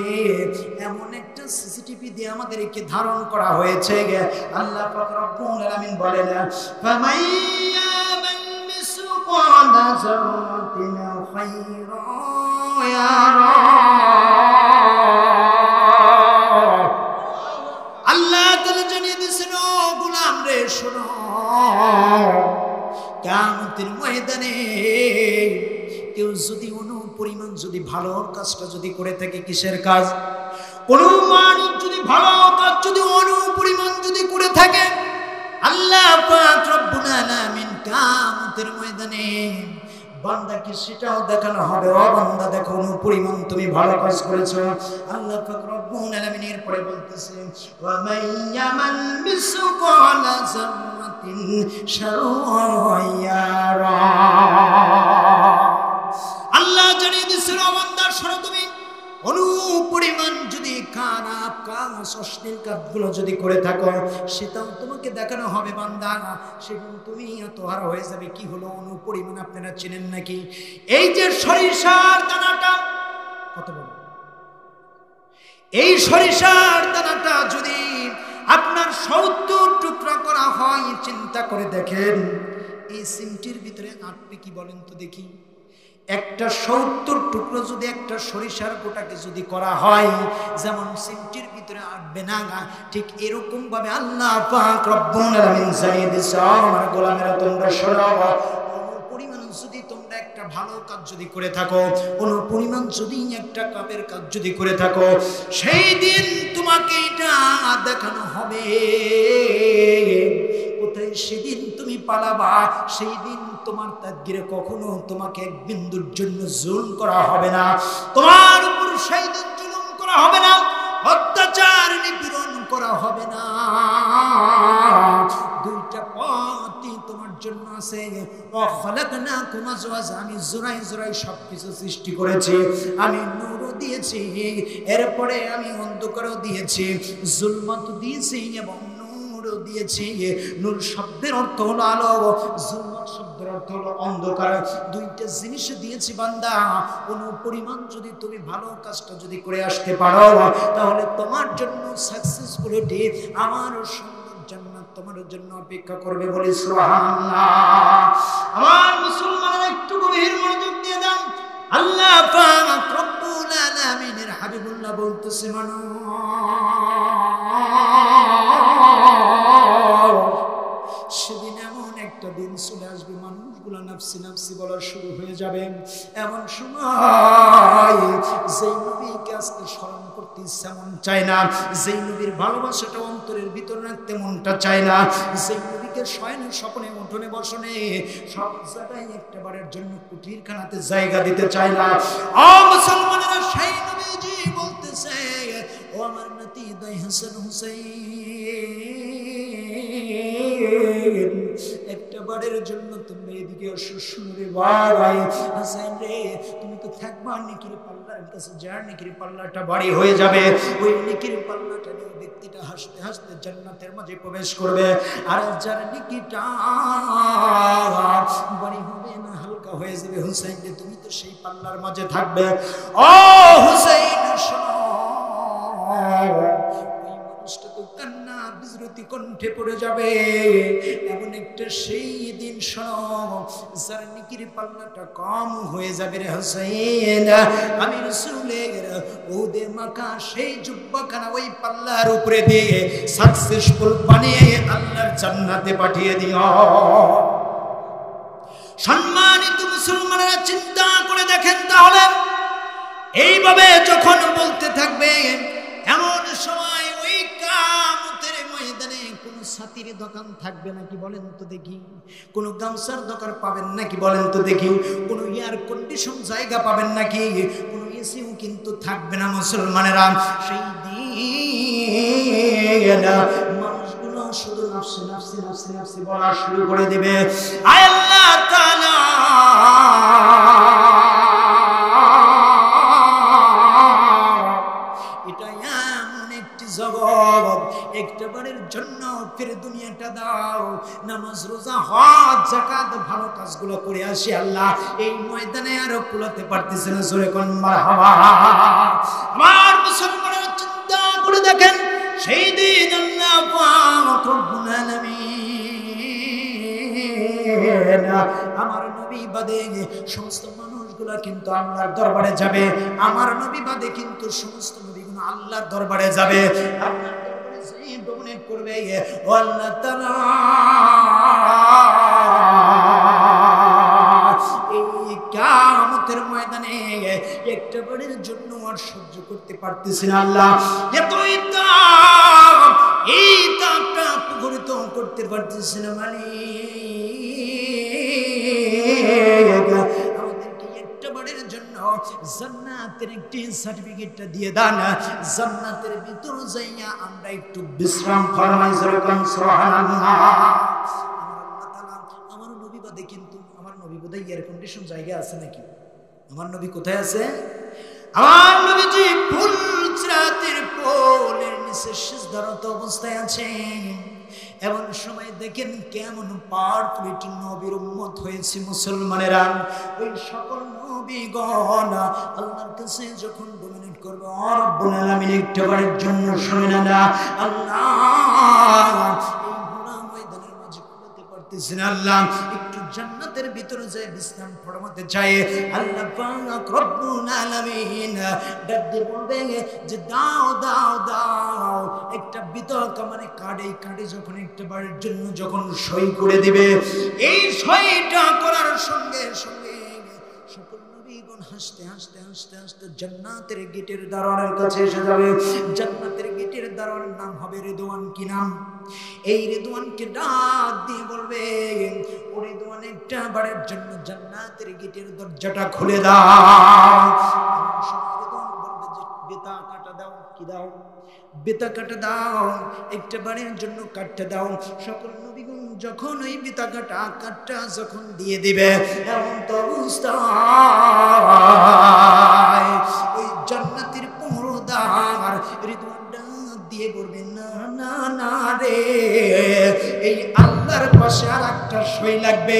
এমন একটা সিসিটিভি দিয়ে আমাদেরকে ধারণ করা হয়েছে। আল্লাহ পাক রব্বুল আলামিন বলেন, ফামাইয়ামান মিসকালা যারাতিন খায়রান ইয়ারা। আল্লাহ তাআলা জানিয়ে দিয়েছেন, ও গোলাম রে শোনো, কিয়ামতের ময়দানে কেউ যদি অনুপরিমাণ যদি ভালো কাজটা যদি করে থাকে, কিসের কাজ? কোনো মানুষ যদি ভালো কাজ যদি অনুপরিমাণ যদি করে থাকে, আল্লাহ পাক রব্বুল আলামিন কিয়ামতের ময়দানে বান্দাকে সেটাও দেখানো হবে, ও বান্দা দেখো অনুপরিমাণ তুমি ভালো কাজ করেছো। আল্লাহ পাক রব্বুল আলামিন এরপরে বলতেছে, ওয়া মাইয়ামাল মিসকালা যাররাতিন শাররান ইয়ারা। আল্লাহ জানিয়ে দিয়েছেন, ও বান্দা শোনো, তুমি অনুপরিমাণ যদি খারাপ কাজ, অশ্লীল কাজগুলো যদি করে থাকো, সেটাও তোমাকে দেখানো হবে বান্দা। সেগুলো তুমি আত্মহারা হয়ে যাবে। কি হলো অনুপরিমাণ? আপনারা চেনেন নাকি? এই যে সরিষার দানাটা কত বড়, এই সরিষার দানাটা যদি আপনার 70 টুকরা করা হয়, চিন্তা করে দেখেন এই সিমটির ভিতরে আটবে কি বলেন তো দেখি? একটা 70 টুকরো যদি একটা সরিষার গোটাকে যদি করা হয়, যেমন সিমটির ভিতরে আটবে না, ঠিক এরকম ভাবে আল্লাহ পাক রব্বুল আলামিন জানিয়ে দিয়েছে, আমার গোলামেরা তোমরা শোনো, অনুপরিমাণ যদি তোমরা একটা ভালো কাজ যদি করে থাকো, অনুপরিমাণ যদি একটা কাপের কাজ যদি করে থাকো, সেই দিন তোমাকে এটা দেখানো হবে। কোথায় সেদিন তুমি পালাবা? সেই দিন তোমার তাকদীরে কখনো তোমাকে এক বিন্দুর জন্য জুলুম করা হবে না, তোমার উপর সেই দিন জুলুম করা হবে না, অত্যাচার নিপীড়ন করা হবে না। দুইটা পথই তোমার জন্য আছে। ওয়াখালাকনাকুম আজওয়াজা, আমি জোড়ায় জোড়ায় সবকিছু সৃষ্টি করেছি, আমি নূরও দিয়েছি, এরপরে আমি অন্ধকারও দিয়েছি, জুলমাত দিয়েছি এবং দিয়েছি। নূর শব্দের অর্থ হলো আলো, জুলমাত শব্দের অর্থ হলো অন্ধকার। দুইটা জিনিস দিয়েছি বান্দা। অনুপরিমাণ যদি তুমি ভালো কাজটা যদি করে আসতে পারো, তাহলে তোমার জন্য সাকসেসফুলিটি, আমার সুন্দর জান্নাত তোমার জন্য অপেক্ষা করবে। বলি সুবহানাল্লাহ। আমার মুসলমানরা একটু গভীর মনোযোগ দিয়ে দেন। আল্লাহ পাক রব্বুল আলামিনের হাবিবুল্লাহ বলতেছে, সেদিন এমন একটা দিন চলে আসবে, মানুষগুলো নাফসি নাফসি বলা শুরু হয়ে যাবে। এমন সময় যেই নবীকে আজকে স্মরণ করতে ইচ্ছা মন চায় না, যেই নবীর ভালোবাসাটা অন্তরের ভিতর রাখতে মনটা চায় না, যেই নবী থেকে শয়নে স্বপ্নে উঠোনে বসনে সব জায়গায় একটাবারের জন্য কুটিরখানাতে জায়গা দিতে চায় না। ও মুসলমানেরা, সেই নবীজি বলতেছে, ও আমার নাতি দুই হাসান হুসাইন, একটাবারের জন্য তুমি এদিকে শুনে ভাই হাসান রে, তুমি তো থাকবা নেকির পাল্লার কাছে, যার নেকির পাল্লাটা বাড়ি হয়ে যাবে, ওই নেকির পাল্লাটা নিয়ে ব্যক্তিটা হাসতে হাসতে জান্নাতের মাঝে প্রবেশ করবে। আর যার নেকিটা বাড়ি হবে না, হালকা হয়ে যাবে, হুসাইন রে তুমি তো সেই পাল্লার মাঝে থাকবে। ও হুসাইন শোনো, ওই মানুষটা তো কান্না বিজরতি কণ্ঠে পড়ে যাবে। এমন একটা সেই দিন শোনো, যার নেকির পাল্লাটা কম হয়ে যাবে রে হুসাইন, আমি রাসূলের ওদে মাখা সেই জুব্বাখানা ওই পাল্লার উপরে দিয়ে সাকসেসফুল বানিয়ে আল্লাহর জান্নাতে পাঠিয়ে দিও। সম্মানিত মুসলমানেরা, চিন্তা করে দেখেন তাহলে, এইভাবে যখন বলতে থাকবে, এমন সময় ওই কিয়ামতের ময়দানে কোন ছাতির দোকান থাকবে নাকি বলেন তো দেখি? কোন গামছার দোকান পাবেন নাকি বলেন তো দেখি? কোন এয়ার কন্ডিশন জায়গা পাবেন নাকি? কোন এসিও কিন্তু থাকবে না মুসলমানেরা। সেই দিন মানুষগুলো শুধু নাফসি নাফসি নাফসি নাফসি বলা শুরু করে দিবে। আয় আল্লাহ তাআলা, এটা এমন একটি জগৎ, একটাবারের জন্য ফির দুনিয়াটা দাও, নামাজ রোজা হজ যাকাত ভালো কাজগুলো করে আসি আল্লাহ, এই ময়দানে আর কুলাতে পারতেছে না। জোরে কোন মারহাবা। আমার মুসলমানেরা, চিন্তা করে দেখেন, সেই দিন আল্লাহ পাক রব্বুল আলামিন আমার নবী বাদে সমস্ত মানুষগুলা কিন্তু আল্লাহর দরবারে যাবে। আমার নবী বাদে কিন্তু সমস্ত নবীগুলো আল্লাহর দরবারে যাবে। আল্লাহর দরবারে যেই ডোনেট করবে, ও আল্লাহ তাআলা, এই কিয়ামতের ময়দানে একটাবারের জন্য আর সহ্য করতে পারতেছি না আল্লাহ, এতই তাপ, এই তাপটা প্রতিহত করতে পারতেছি না মালিক, আমাদেরকে একটাবারের জন্য জান্নাতের একটি সার্টিফিকেটটা দিয়ে দান, জান্নাতের ভিতর যাইয়া আমরা একটু বিশ্রাম ফরমাই। যেরকম সুবহানাল্লাহ। আমার নবী বাদে কিন্তু, আমার নবী বোধহয় এয়ার কন্ডিশন জায়গা আছে নাকি? আমার নবী কোথায় আছে? আমার নবীজি ফুল সিরাতের পোলের নিচে সিজদারত অবস্থায় আছেন। এমন সময় দেখেন কেমন পাওয়ারফুল নবীর উম্মত হয়েছে মুসলমানেরা। ওই সকল নবীগণ আল্লাহর কাছে যখন ডোমিনেট করবে, রব্বুল আলামিন একটাবারের জন্য শুনে না আল্লাহ, আল্লাহ একটু জান্নাতের ভিতরে যায় বিশ্রাম ফরমাতে চায়, আল্লাহ পাক রব্বুল আলামিন ডাক দিয়ে বলবে যে দাও দাও দাও, একটা বিতর্ক মানে কার্ডে যখন একটা বারের জন্য যখন সই করে দিবে, এই সইটা করার সঙ্গে সঙ্গে সকল নবীগণ হাসতে হাসতে হাসতে হাসতে জান্নাতের গেটের দারোয়ানের কাছে এসে যাবে। জান্নাতের গেটের দারোয়ানের নাম হবে রেদওয়ান। কি নাম? এই রেদওয়ানকে ডাক দিয়ে বলবে, ও রেদওয়ান, একটা বারের জন্য জান্নাতের গেটের দরজাটা খুলে দাও। রেদওয়ান বলবে যে বেতা কাটা দাও। কি দাও? বেতা কাটা দাও, একটা বারের জন্য কাটতে দাও। সকল নবীগণ যখন ওই বেতা কাটটা যখন দিয়ে দিবে, এমন তো অবস্থা ওই জান্নাতের পহরদার রেদওয়ান দিয়ে বলবে, না না না রে, এই আল্লাহর পাশে আর একটা সই লাগবে,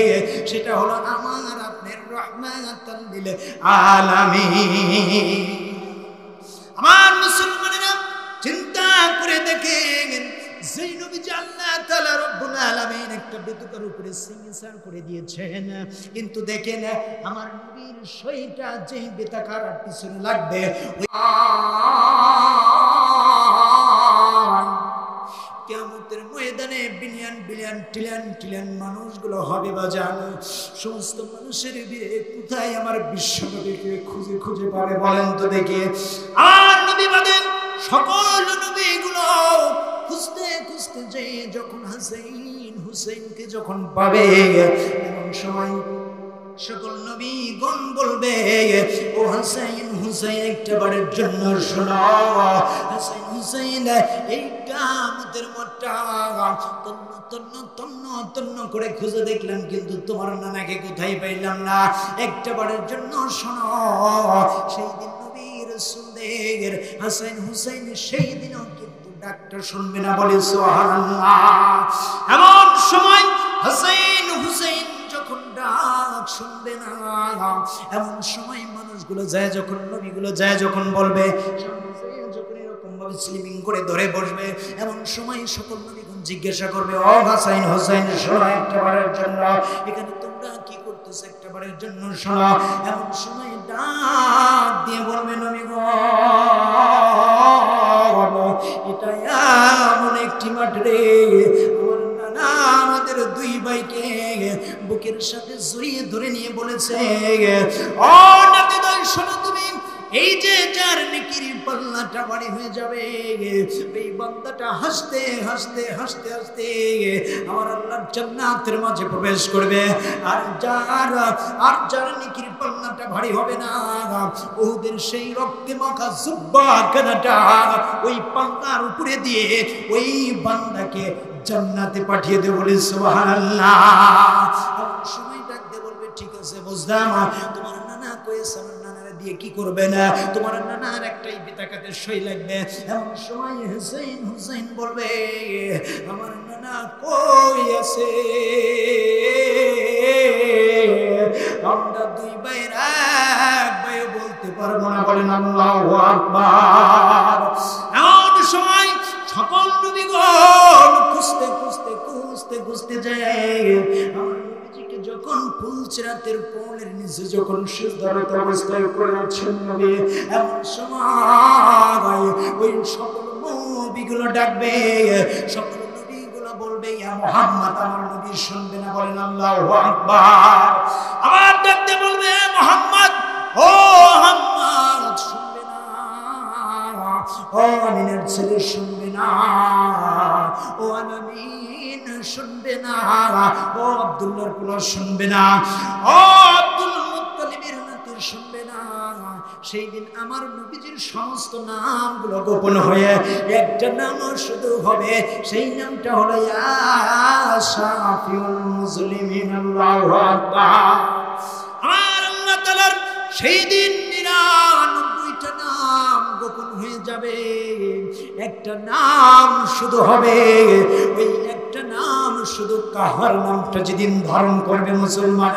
সেটা হলো আমার আপনার রাহমাতাল লিল আলামিন। আমার মুসলমানেরা, চিন্তা করে দেখেন, যেই নবীজি আল্লাহ তাআলা রব্বুল আলামিন একটা বেতুকার উপরে সিগনেচার করে দিয়েছেন, কিন্তু দেখেন আমার নবীর সইটা যেই বেতাকার পিছনে লাগবে, কিয়ামতের ময়দানে বিলিয়ন বিলিয়ন ট্রিলিয়ন ট্রিলিয়ন মানুষগুলো হবে বাজান। সমস্ত মানুষের ভিড়ে কোথায় আমার বিশ্বনবীকে খুঁজে খুঁজে পাবে বলেন তো দেখি? আর নবী বাদে সকল নবীগুলো খুঁজতে খুঁজতে যে যখন হাসাইন হুসাইন যখন পাবে এমন সময় সকল নবীগণ বলবে ও হাসাইন হুসাইন একটা বারের জন্য শোনো হাসাইন হুসাইন এই কিয়ামতের মাঠটা তন্ন তন্ন তন্ন তন্ন করে খুঁজে দেখলাম কিন্তু তোমার নানাকে কোথায় পাইলাম না একটা বারের জন্য শোনো সেই দিন নবী রাসূলদের হাসাইন হুসাইন সেই দিনও কিন্তু ডাক্তার শুনবে না বলে সুবহানাল্লাহ এমন সময় হাসাইন হুসাইন যখন ডাক শুনবে না এমন সময় মানুষগুলো যায় যখন নবীগুলো যায় যখন বলবে যখন এরকম ভাবে স্লিপিং করে ধরে বসবে এমন সময় সকল নবীগণ জিজ্ঞাসা করবে ও হাসাইন হুসাইন শোনো একটা বারের জন্য এখানে তোমরা কি করতেছো একটা বারের জন্য শোনো এমন সময় ডাক দিয়ে বলবে নবীগণ এটা এমন একটি মাঠ রে আমাদের দুই ভাইকে বুকের সাথে জড়িয়ে ধরে নিয়ে বলেছে ও নাতিদয় শোনো তুমি এই যে যার নেকির পাল্লাটা ভারী হয়ে যাবে এই বান্দাটা হাসতে হাসতে হাসতে হাসতে আমার আল্লাহর জান্নাতের মাঝে প্রবেশ করবে আর যার নেকির পাল্লাটা ভারী হবে না ওদের সেই রক্তে মাখা জুব্বা কানাটা ওই পাল্লার উপরে দিয়ে ওই বান্দাকে জান্নাতে পাঠিয়ে দেব বলে সুবহানাল্লাহ সময় ডাকতে বলবে ঠিক আছে বুঝলাম তোমার নানা কইছে আমার নানারে দিয়ে কি করবে না তোমার নানার একটাই পিতাকাতে সই লাগবে এমন সময় হুসাইন হুসাইন বলবে আমার নানা কই আছে আমরা দুই ভাইয়ের এক ভাই বলতে পারবো না বলেন আল্লাহু আকবার এমন সময় সকল নবীগণ খুঁজতে খুঁজতে খুঁজতে খুঁজতে যায় আমার নবীজিকে যখন ফুলচরাতের পোলের নিচে যখন সিজদারত অবস্থায় করে আছেন নবী এমন সময় ওই সকল নবীগুলো ডাকবে সকল নবীগুলো বলবে ইয়া মুহাম্মদ আমার নবী শুনবে না বলেন আল্লাহু আকবার আবার ডাকতে বলবে মুহাম্মদ ও মুহাম্মদ শুনবে না ও আমিনের ছেলে শুনবে না ও আমিন শুনবে না ও আব্দুল্লাহর পোলা শুনবে না ও আব্দুল মুত্তালিবের নাতি শুনবে না সেই দিন আমার নবীজির সমস্ত নামগুলো গোপন হয়ে একটা নাম শুধু হবে সেই নামটা হলো ইয়া শাফিউল মুসলিমিন আল্লাহু আকবার আমার আল্লাহ তাআলার সেই দিন 99টা নাম গোপন হয়ে যাবে একটা নাম শুধু হবে ওই একটা নাম শুধু কাহার নামটা যেদিন ধারণ করবে মুসলমান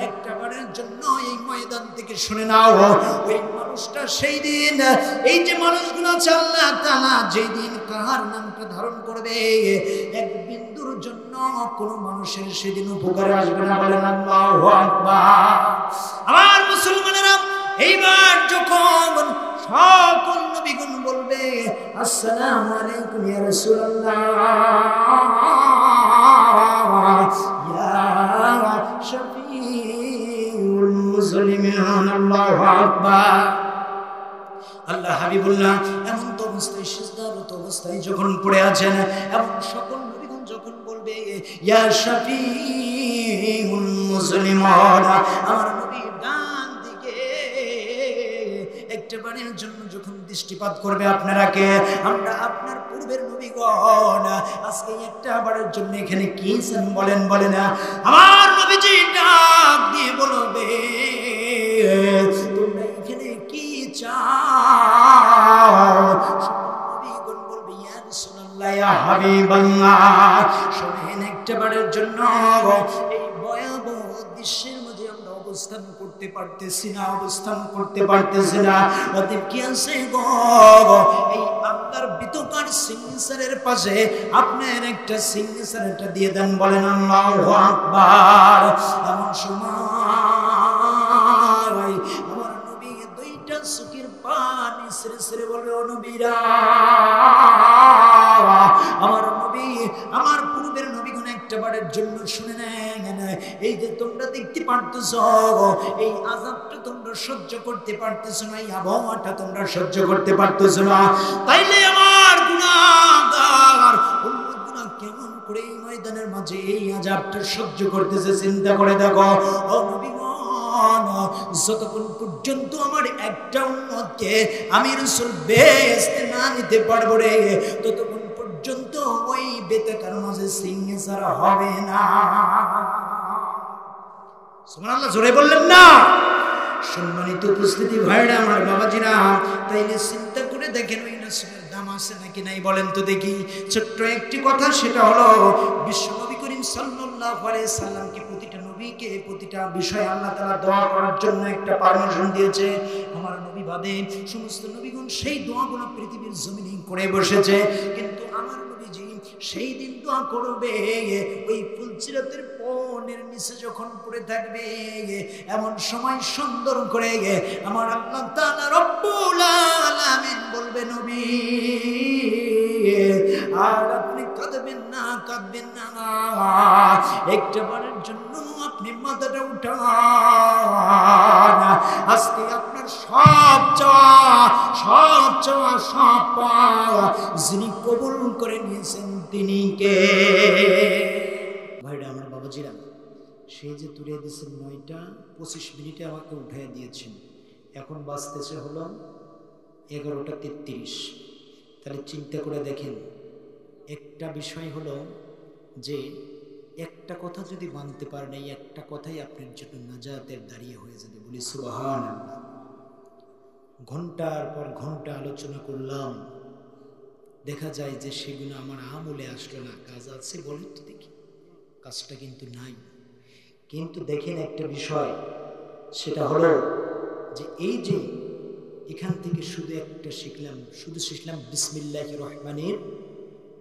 একটা বারের জন্য এই ময়দান থেকে শুনে নাও ওই মানুষটা সেই দিন এই যে মানুষগুলো আছে আল্লাহ তাআলা যেদিন কাহার নামটা ধারণ করবে এক বিন্দুর জন্য কোনো মানুষের সেদিন উপকারে আসবে না বলেন আল্লাহু আকবার আমার মুসলমানেরা এইবার যখন সকল নবীগণ বলবে আসসালামু আলাইকুম ইয়া রাসূলুল্লাহ ইয়া শাফিউল মুসলিমিন আল্লাহু আকবার আল্লাহ হাবিবুল্লাহ এমন তো অবস্থায় সিজদারত অবস্থায় যখন পড়ে আছেন এমন সকল নবীগণ যখন বলবে ইয়া শাফিউল মুসলিমিন আমার নবী ডান দিকে একটা বারের জন্য যখন দৃষ্টিপাত করবে আপনারা কে আমরা আপনার পূর্বের নবীগণ আজকে একটা বারের জন্য এখানে কি চান বলেন বলেন আমার নবীজি ডাক দিয়ে বলবে তোমরা এখানে কি চাও নবীগণ বলবে ইয়া রাসূলুল্লাহ ইয়া হাবিবাল্লাহ শুনেন একটা বারের জন্য এই ভয়াবহ দৃশ্যের মধ্যে আমরা অবস্থান করতে পারতেছি না অতএব কি আছে গো এই আপনার বিতকার সিগনেচারের পাশে আপনার একটা সিগনেচার এটা দিয়ে দেন বলেন আল্লাহু আকবার এমন সময় আমার নবী দুইটা চোখের পানি ছেড়ে ছেড়ে বলবে ও নবীরা আমার নবী আমার পূর্বের নবীগণ একটা বারের জন্য শুনে নেন এই যে তোমরা দেখতে পারতেছ এই আযাবটা তোমরা সহ্য করতে পারতেছ না এই আবহাওয়াটা তোমরা সহ্য করতে পারতেছ না তাইলে আমার গুনাহগার উম্মতগুলো কেমন করে এই ময়দানের মাঝে যে এই আযাবটা সহ্য করতেছে, চিন্তা করে দেখো ও নবীগণ, যতক্ষণ পর্যন্ত আমার একটা উম্মতকে আমি রাসূল বেহেশতে না নিতে পারবো রে, ততক্ষণ পর্যন্ত ওই বেতাকার মাঝে সিগনেচার হবে না। সুবহানাল্লাহ, জোরে বললেন না? সম্মানিত উপস্থিতি ভাইরা আমার, বাবাজিরা, তাইলে চিন্তা করে দেখেন ওই রাসূলের দাম আছে নাকি নাই বলেন তো দেখি। ছোট্ট একটি কথা, সেটা হলো বিশ্ব নবী করিম সাল্লাল্লাহু আলাইহি সাল্লামকে, প্রতিটা নবীকে প্রতিটা বিষয়ে আল্লাহ তাআলা দোয়া করার জন্য একটা পারমিশন দিয়েছে। আমার নবী বাদে সমস্ত নবীগণ সেই দোয়াগুলো পৃথিবীর জমিনে করে বসেছে, কিন্তু আমার নবীজি সেই দিন দোয়া করবে ওই ফুলসিরাতের বনের নিচে যখন পড়ে থাকবে, এমন সময় সুন্দর করে আমার আল্লাহ তাআলা রব্বুল আলামিন বলবে, নবী আর আপনি কাঁদবেন না, কাঁদবেন না, একটা বারের জন্য আপনি মাথাটা উঠান, আজকে আপনার সব চাওয়া সব পাওয়া যিনি কবুল করে নিয়েছেন তিনি কে? ভাইরা আমার, বাবাজিরা, সেই যে তুলে দিয়েছেন 9:25 আমাকে উঠাই দিয়েছেন, এখন বাজতেছে হলো 11:33। তাহলে চিন্তা করে দেখেন, একটা বিষয় হলো যে একটা কথা যদি মানতে পারেন, এই একটা কথাই আপনার জন্য নাজাতের দাঁড়িয়ে হয়ে যাবে। বলি সুবহানাল্লাহ। ঘন্টার পর ঘন্টা আলোচনা করলাম, দেখা যায় যে সেগুলো আমার আমলে আসলো না। কাজ আছে বলেন তো দেখি, কাজটা কিন্তু নাই। কিন্তু দেখেন একটা বিষয়, সেটা হলো যে এই যে এখান থেকে শুধু একটা শিখলাম, বিসমিল্লাহির রহমানির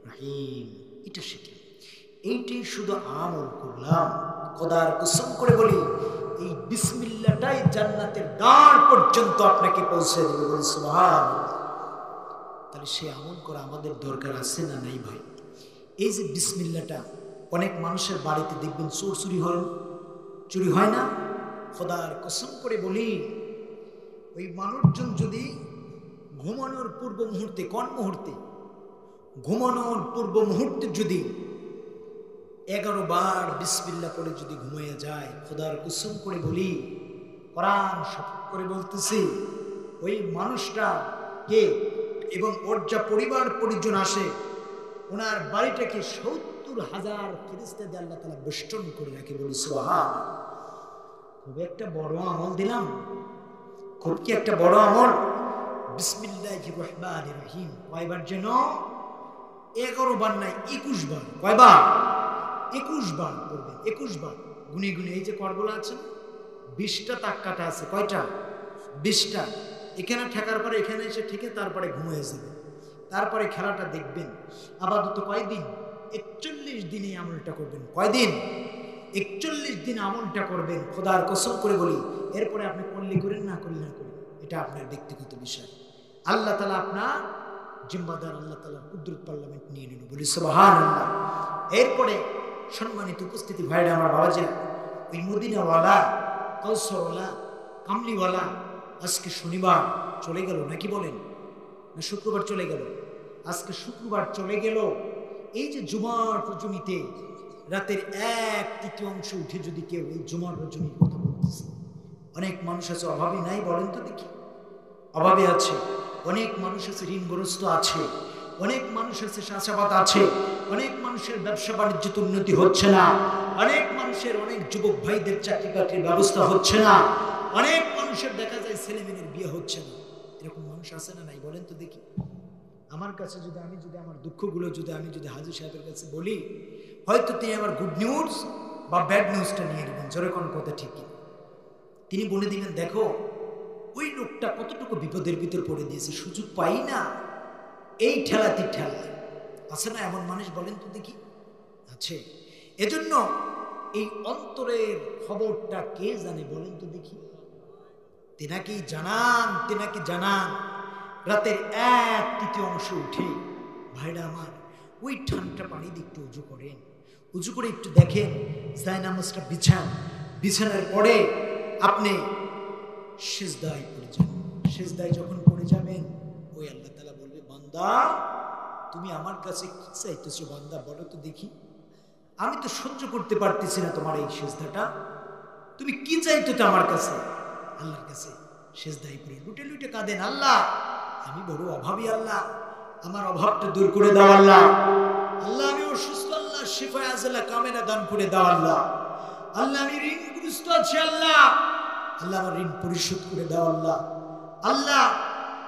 রহিম, এটা শিখলাম, এইটাই শুধু আমল করলাম। খোদার কসম করে বলি, এই বিসমিল্লাহটাই জান্নাতের দ্বার পর্যন্ত আপনাকে পৌঁছে দেবে। বলি সুবহানাল্লাহ। তাহলে সে আমল করা আমাদের দরকার আছে না নাই ভাই? এই যে বিসমিল্লাহটা, অনেক মানুষের বাড়িতে দেখবেন চুরি হয় না? খোদার কসম করে বলি, ওই মানুষজন যদি ঘুমানোর পূর্ব মুহূর্তে যদি 11 বার বিসমিল্লাহ পড়ে যদি ঘুমিয়ে যায়, খোদার কসম করে বলি, কোরআন শপথ করে বলতেছি, ওই মানুষটা কে এবং ওর যা পরিবার পরিজন আসে, ওনার বাড়িটাকে 70,000 ফেরেশতা দিয়ে আল্লাহ তাআলা বেষ্টন করে রাখে। বলি সুবহানাল্লাহ। খুব একটা বড় আমল দিলাম, খুব কি একটা বড় আমল। বিসমিল্লাহির রহমানির রহিম কয়বার যেন? 11 বার নাই, 21 বার। কয়বার? 21 বার করবেন। 21 বার গুনে গুনে, এই যে করগুলো আছে 20টা তাক কাটা আছে, কয়টা? 20টা। এখানে ঠেকার পরে এখানে এসে ঠেকে তারপরে ঘুমিয়ে যাবে, তারপরে খেলাটা দেখবেন। আপাতত কয়দিন? 41 দিনে আমলটা করবেন। কয়দিন? 41 দিন আমলটা করবেন। খোদার কসম করে বলি, এরপরে আপনি করলে করেন, না করলে না করেন, এটা আপনার ব্যক্তিগত বিষয়। আল্লাহ তাআলা আপনার জিম্মাদার, আল্লাহ তাআলার কুদরত পার্লামেন্ট নিয়ে নিন। বলি সুবহানাল্লাহ। এরপরে সম্মানিত উপস্থিতি ভাইরা আমার, বাবাজিরা, ওই মদিনাওয়ালা, কাউসারওয়ালা, কামলিওয়ালা আজকে শনিবার চলে গেল, নাকি বলেন? না শুক্রবার চলে গেল? আজকে শুক্রবার চলে গেল। এই যে জুমার রজনীতে রাতের 1/3 উঠে যদি কেউ এই জুমার রজনীর কথা বলতেছে, অনেক মানুষ আছে অভাবী নাই বলেন তো দেখি? অভাবে আছে, অনেক মানুষ আছে ঋণগ্রস্ত আছে, অনেক মানুষ আছে চাষাবাদ আছে, অনেক মানুষের ব্যবসা বাণিজ্যে উন্নতি হচ্ছে না, অনেক মানুষের, অনেক যুবক ভাইদের চাকরি বাকরির ব্যবস্থা হচ্ছে না, অনেক মানুষের দেখা যায় ছেলে মেয়ের বিয়ে হচ্ছে না। এরকম মানুষ আছে না নাই বলেন তো দেখি? আমার কাছে যদি আমি আমার দুঃখগুলো আমি হাজী সাহেবের কাছে বলি, হয়তো তিনি আমার গুড নিউজ বা ব্যাড নিউজটা নিয়ে নেবেন। জোরে কোন কথা ঠিকই, তিনি বলে দিবেন, দেখো ওই লোকটা কতটুকু বিপদের ভিতর পড়ে দিয়েছে, সুযোগ পাই না, এই ঠেলাতে ঠেলা। আছে না এমন মানুষ বলেন তো দেখি? আছে। এজন্য এই অন্তরের খবরটা কে জানে বলেন তো দেখি? তেনাকি জানান। রাতের 1/3 উঠে ভাইরা আমার, ওই ঠান্ডা পানি দিয়ে একটু উজু করেন, উজু করে একটু দেখেন জায়নামাজটা বিছানার পরে আপনি সিজদায় পড়ে যান। সিজদায় যখন পড়ে যাবেন, ওই আল্লাহ তাআলা বলবে, বান্দা তুমি আমার কাছে কি চাইতেছো? বান্দা বলো তো দেখি। আমি তো সহ্য করতে পারতেছি না তোমার এই সেজদাটা, তুমি কি চাইতো তো আমার কাছে? আল্লাহর কাছে সেজদাই পড়ে লুটে লুটে কাঁদেন, আল্লাহ আমি বড় অভাবী, আল্লাহ আমার অভাবটা দূর করে দাও আল্লাহ, আল্লাহ আমি অসুস্থ, আল্লাহ শিফা আজলা কামেনা দান করে দাও আল্লাহ, আল্লাহ আমি ঋণগ্রস্ত আছি আল্লাহ, আল্লাহ আমার ঋণ পরিশোধ করে দাও আল্লাহ, আল্লাহ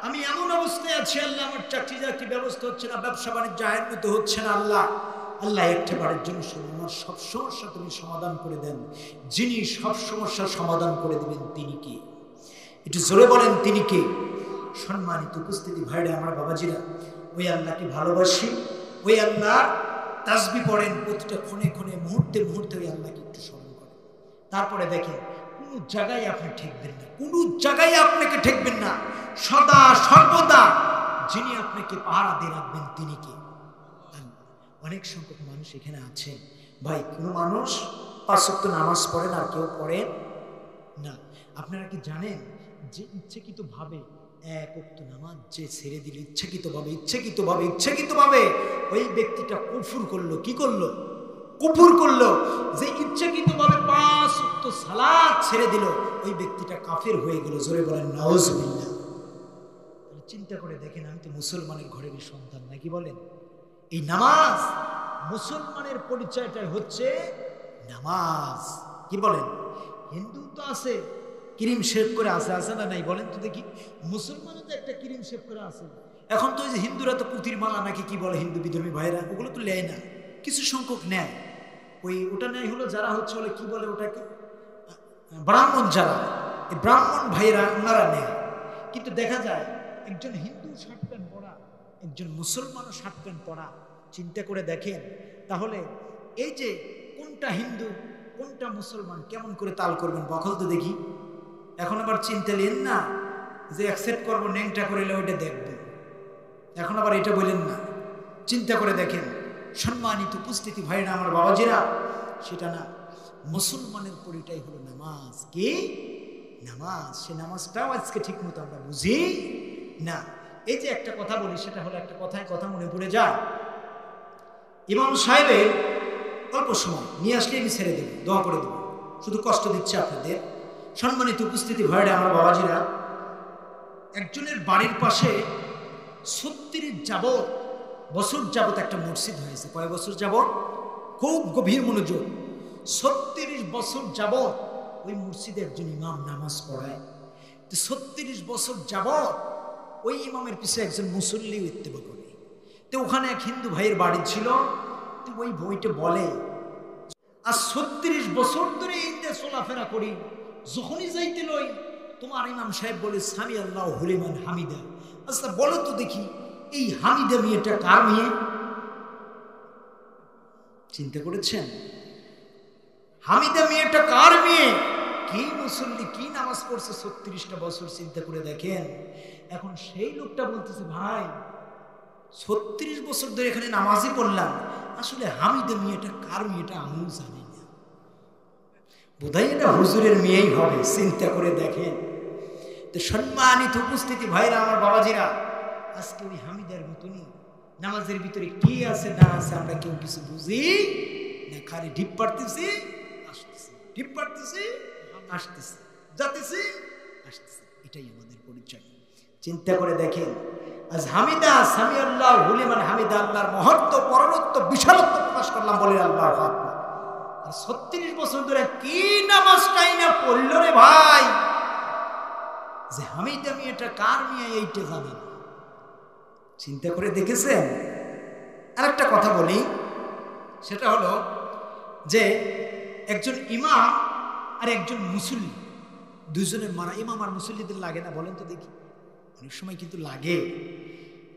আমি এমন অবস্থায় আছি আল্লাহ, আমার চাকরি ব্যবস্থা হচ্ছে না, ব্যবসা বাণিজ্য আয়ের মতো হচ্ছে না আল্লাহ, আল্লাহ একটা বারের জন্য আমার সব সমস্যা তুমি সমাধান করে দেন। যিনি সব সমস্যার সমাধান করে দিবেন তিনি কে? একটু জোরে বলেন তিনি কে? সম্মানিত উপস্থিতি ভাইরা আমার বাবাজিরা, ওই আল্লাহকে ভালোবাসি, ওই আল্লাহ তাসবিহ পড়েন প্রতিটা ক্ষণে ক্ষণে মুহূর্তে মুহূর্তে, ওই আল্লাহকে একটু স্মরণ করেন। তারপরে দেখেন কোনো জায়গায় আপনি ঠেকবেন না, কোনো জায়গায় আপনাকে ঠেকবেন না, সদা সর্বদা যিনি আপনাকে পাহারা দিয়ে রাখবেন তিনি কে? অনেক সংখ্যক মানুষ এখানে আছে ভাই, কোনো মানুষ 5 ওয়াক্ত নামাজ পড়েন আর কেউ পড়েন না। আপনারা কি জানেন যে ইচ্ছাকৃতভাবে 1 ওয়াক্ত নামাজ যে ছেড়ে দিল ইচ্ছাকৃতভাবে ওই ব্যক্তিটা কুফর করলো? কি করলো? কুফর করলো। যে ইচ্ছাকৃতভাবে 5 ওয়াক্ত সালাত ছেড়ে দিল ওই ব্যক্তিটা কাফের হয়ে গেল। জোরে বলেন নাউজুবিল্লাহ। চিন্তা করে দেখেন, আমি তো মুসলমানের ঘরের সন্তান, নাকি বলেন? এই নামাজ, মুসলমানের পরিচয়টাই হচ্ছে নামাজ। কি বলেন? হিন্দু তো আছে ক্রিম শেভ করে আছে না নাই? বলেন তো দেখি। মুসলমানও তো একটা ক্রিম শেভ করে আছে। এখন তো ওই যে হিন্দুরা তো পুঁতির মালা নাকি কি বলে, হিন্দু বিধর্মী ভাইরা, ওগুলো তো নেয় না, কিছু সংখ্যক নেয়। ওটা নেয় হলো যারা হচ্ছে বলে কি বলে ওটাকে, ব্রাহ্মণ যারা, এই ব্রাহ্মণ ভাইরা ওনারা নেয়। কিন্তু দেখা যায় একজন হিন্দু শার্ট প্যান্ট পরা, একজন মুসলমানও শার্ট প্যান্ট পরা। চিন্তা করে দেখেন তাহলে এই যে কোনটা হিন্দু কোনটা মুসলমান কেমন করে তাল করবেন? বখল তো দেখি। এখন আবার চিন্তা নেন না যে অ্যাকসেপ্ট করবো, ন্যাংটা করে ওইটা দেখবো, এখন আবার এটা বললেন না। চিন্তা করে দেখেন সম্মানিত উপস্থিতি ভাইরা আমার বাবাজিরা, সেটা না, মুসলমানের পরিটাই হলো নামাজ। কি নামাজ? সে নামাজটাও আজকে ঠিক মতো আমরা বুঝি না। এই যে একটা কথা বলি, সেটা হলো একটা কথা মনে পড়ে যায়। ইমাম সাহেবের অল্প সময় নিয়ে আসলে আমি ছেড়ে দেবো, দোয়া করে দেবো, শুধু কষ্ট দিচ্ছে আপনাদের। সম্মানিত উপস্থিতি ভাইরা আমার বাবাজিরা, একজনের বাড়ির পাশে 36 বছর যাবত একটা মসজিদ হয়েছে। কয় বছর যাবত? খুব গভীর মনোযোগ। 36 বছর যাবত ওই মসজিদে একজন ইমাম নামাজ পড়ায়। 36 বছর যাবত ওই ইমামের পিছনে একজন মুসল্লি ইত্তেবা করে। তো ওখানে এক হিন্দু ভাইয়ের বাড়ি ছিল। তো ওই বইটা বলে, আর 36 বছর ধরে এই দেশে চলাফেরা করি, যখনই যাইতে লই তোমার ইমাম সাহেব বলে সামি আল্লাহু লিমান হামিদা। আচ্ছা বলো তো দেখি, এই হামিদা মেয়েটা কার মেয়ে? চিন্তা করেছেন? হামিদা মেয়েটা কার মেয়ে? কি মুসল্লি, কি নামাজ পড়ছে 36টা বছর। চিন্তা করে দেখেন। এখন সেই লোকটা বলতেছে, ভাই 36 বছর ধরে এখানে নামাজই পড়লাম, আসলে হামিদা মেয়েটা কার মেয়েটা আমিও জানি না, বোধহয় এটা হুজুরের মেয়েই হবে। চিন্তা করে দেখেন। তো সম্মানিত উপস্থিতি ভাইরা আমার বাবাজিরা, আজকে ওই হামিদার মতনই নামাজের ভিতরে কি আছে না আছে আমরা কেউ কিছু বুঝি না, খালি ঢিপ পাড়তেছি আসতেছি, ঢিপ পাড়তেছি আসতেছি, যাতেছি আসতেছি, এটাই আমাদের পরিচয়। চিন্তা করে দেখেন, আজ হামিদা সামি আল্লাহু লিমান হামিদা, আল্লাহর মহত্ব, পরমত্ব, বিশালত্ব প্রকাশ করলাম বলে আল্লাহু আকবার। আর 36 বছর ধরে কি নামাজটাই না পড়ল রে ভাই, যে হামিদা মেয়েটা কার মেয়ে এইটা জানেন। চিন্তা করে দেখেছেন? আর একটা কথা বলি, সেটা হলো যে একজন ইমাম আর একজন মুসল্লি, দুজনের মারা। ইমাম আর মুসল্লিদের লাগে না? বলেন তো দেখি। অনেক সময় কিন্তু লাগে।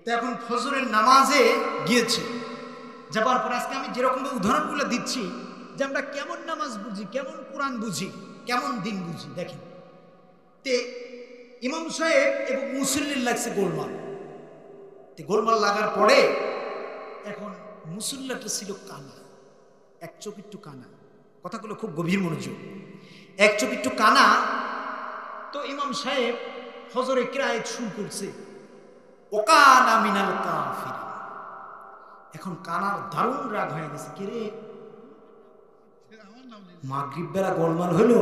তো এখন ফজরের নামাজে গিয়েছে, যাবার পর আজকে আমি যেরকম উদাহরণগুলো দিচ্ছি যে আমরা কেমন নামাজ বুঝি, কেমন কোরআন বুঝি, কেমন দিন বুঝি। দেখেন, তে ইমাম সাহেব এবং মুসল্লির লাগছে গোলমাল। গোলমাল লাগার পরে এখন মুসল্লাটা ছিল কানা, এক চোখ একটু কানা, কথাগুলো খুব গভীর মনোযোগ, এক চোখ একটু কানা। তো ইমাম সাহেব ফজরে কিরায়াত শুরু করছে, ওকানা মিনাল কাফির। এখন কানার দারুণ রাগ হয়ে গেছে, কে রে মাগরিব বেলা গোলমাল হলো,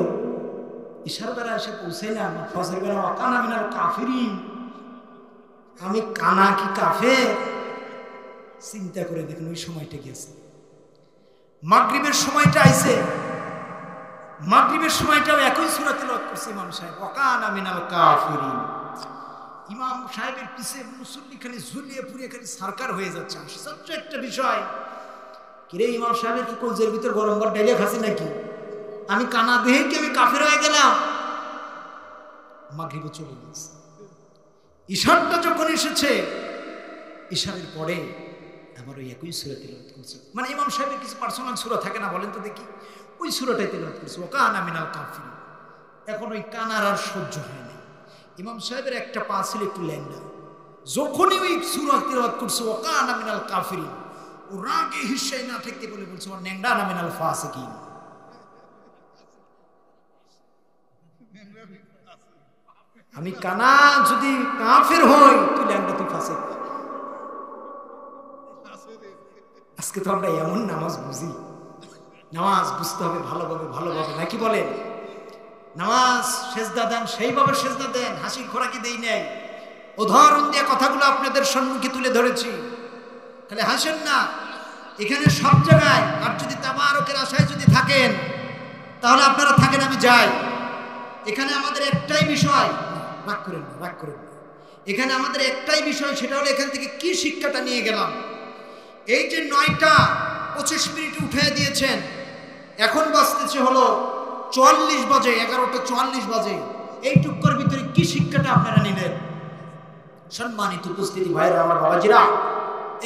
ইশার বেলা এসে পৌঁছাইলাম, ফজর বেলা ওয়াকানা মিনাল কাফিরিন, আমি কানা কি কাফের? চিন্তা করে দেখুন ওই সময়টা গেছে। মাগরিবের সময়টা আইছে, মাগরিবের সময়টাও একই সূরা তেলাওয়াত করছে ইমাম সাহেব, ওয়াকানা মিনাল কাফিরিন। ইমাম সাহেবের পিছে মুসল্লি খালি ঝুলিয়ে পুড়িয়ে খালি সরকার হয়ে যাচ্ছে। আশ্চর্য একটা বিষয়, কিরে ইমাম সাহেবের কি কলজের ভিতর গরম ভাত ডাইলে খাসি নাকি? আমি কানা দেহে কি আমি কাফের হয়ে গেলাম? মাগরিবে চলে গেছে। ইশারটা যখন এসেছে, ইশারের পরে আবার ওই একই সূরা তেলাওয়াত করছে। মানে ইমাম সাহেবের কিছু পার্সোনাল সূরা থাকে না, বলেন তো দেখি, ওই সূরাটাই তেলাওয়াত করছে, ওয়াকানা মিনাল কাফিরিন। এখন ওই কানার আর সহ্য হয় না। ইমাম সাহেবের একটা পা ছিল একটু ল্যাংড়া, যখনই ওই সূরা তেলাওয়াত করছে ওয়াকানা মিনাল কাফিরিন, ও রাগে হিসায় না ঠেকতে বলে বলছে ওর ন্যাংড়া না মিনাল ফাসিকিন। আমি কানা যদি কাফের হই, তুই ল্যাংড়া, তুই ফাসিক। আজকে তো আমরা এমন নামাজ বুঝি, নামাজ বুঝতে হবে ভালোভাবে ভালোভাবে, নাকি বলেন? নামাজ সেজদা দেন সেইভাবে সেজদা দেন, হাসির খোরাকি দেই নাই। উদাহরণ দিয়ে কথাগুলো আপনাদের সম্মুখে তুলে ধরেছি, তাহলে হাসেন না। এখানে সব জায়গায়, আর যদি তাবারকের আশায় যদি থাকেন তাহলে আপনারা থাকেন, আমি যাই। এখানে আমাদের একটাই বিষয়, রাগ করেন না, রাগ করেন না, এখানে আমাদের একটাই বিষয়, সেটা হলো এখান থেকে কি শিক্ষাটা নিয়ে গেলাম। এই যে 9টা 25 মিনিট উঠে দিয়েছেন, এখন বাজতেছে হলো 44 বাজে, 11টা 44 বাজে, এইটুকুর ভিতরে কি শিক্ষাটা আপনারা নিলেন? সম্মানিত উপস্থিতি ভাইরা, আমার বাবাজিরা,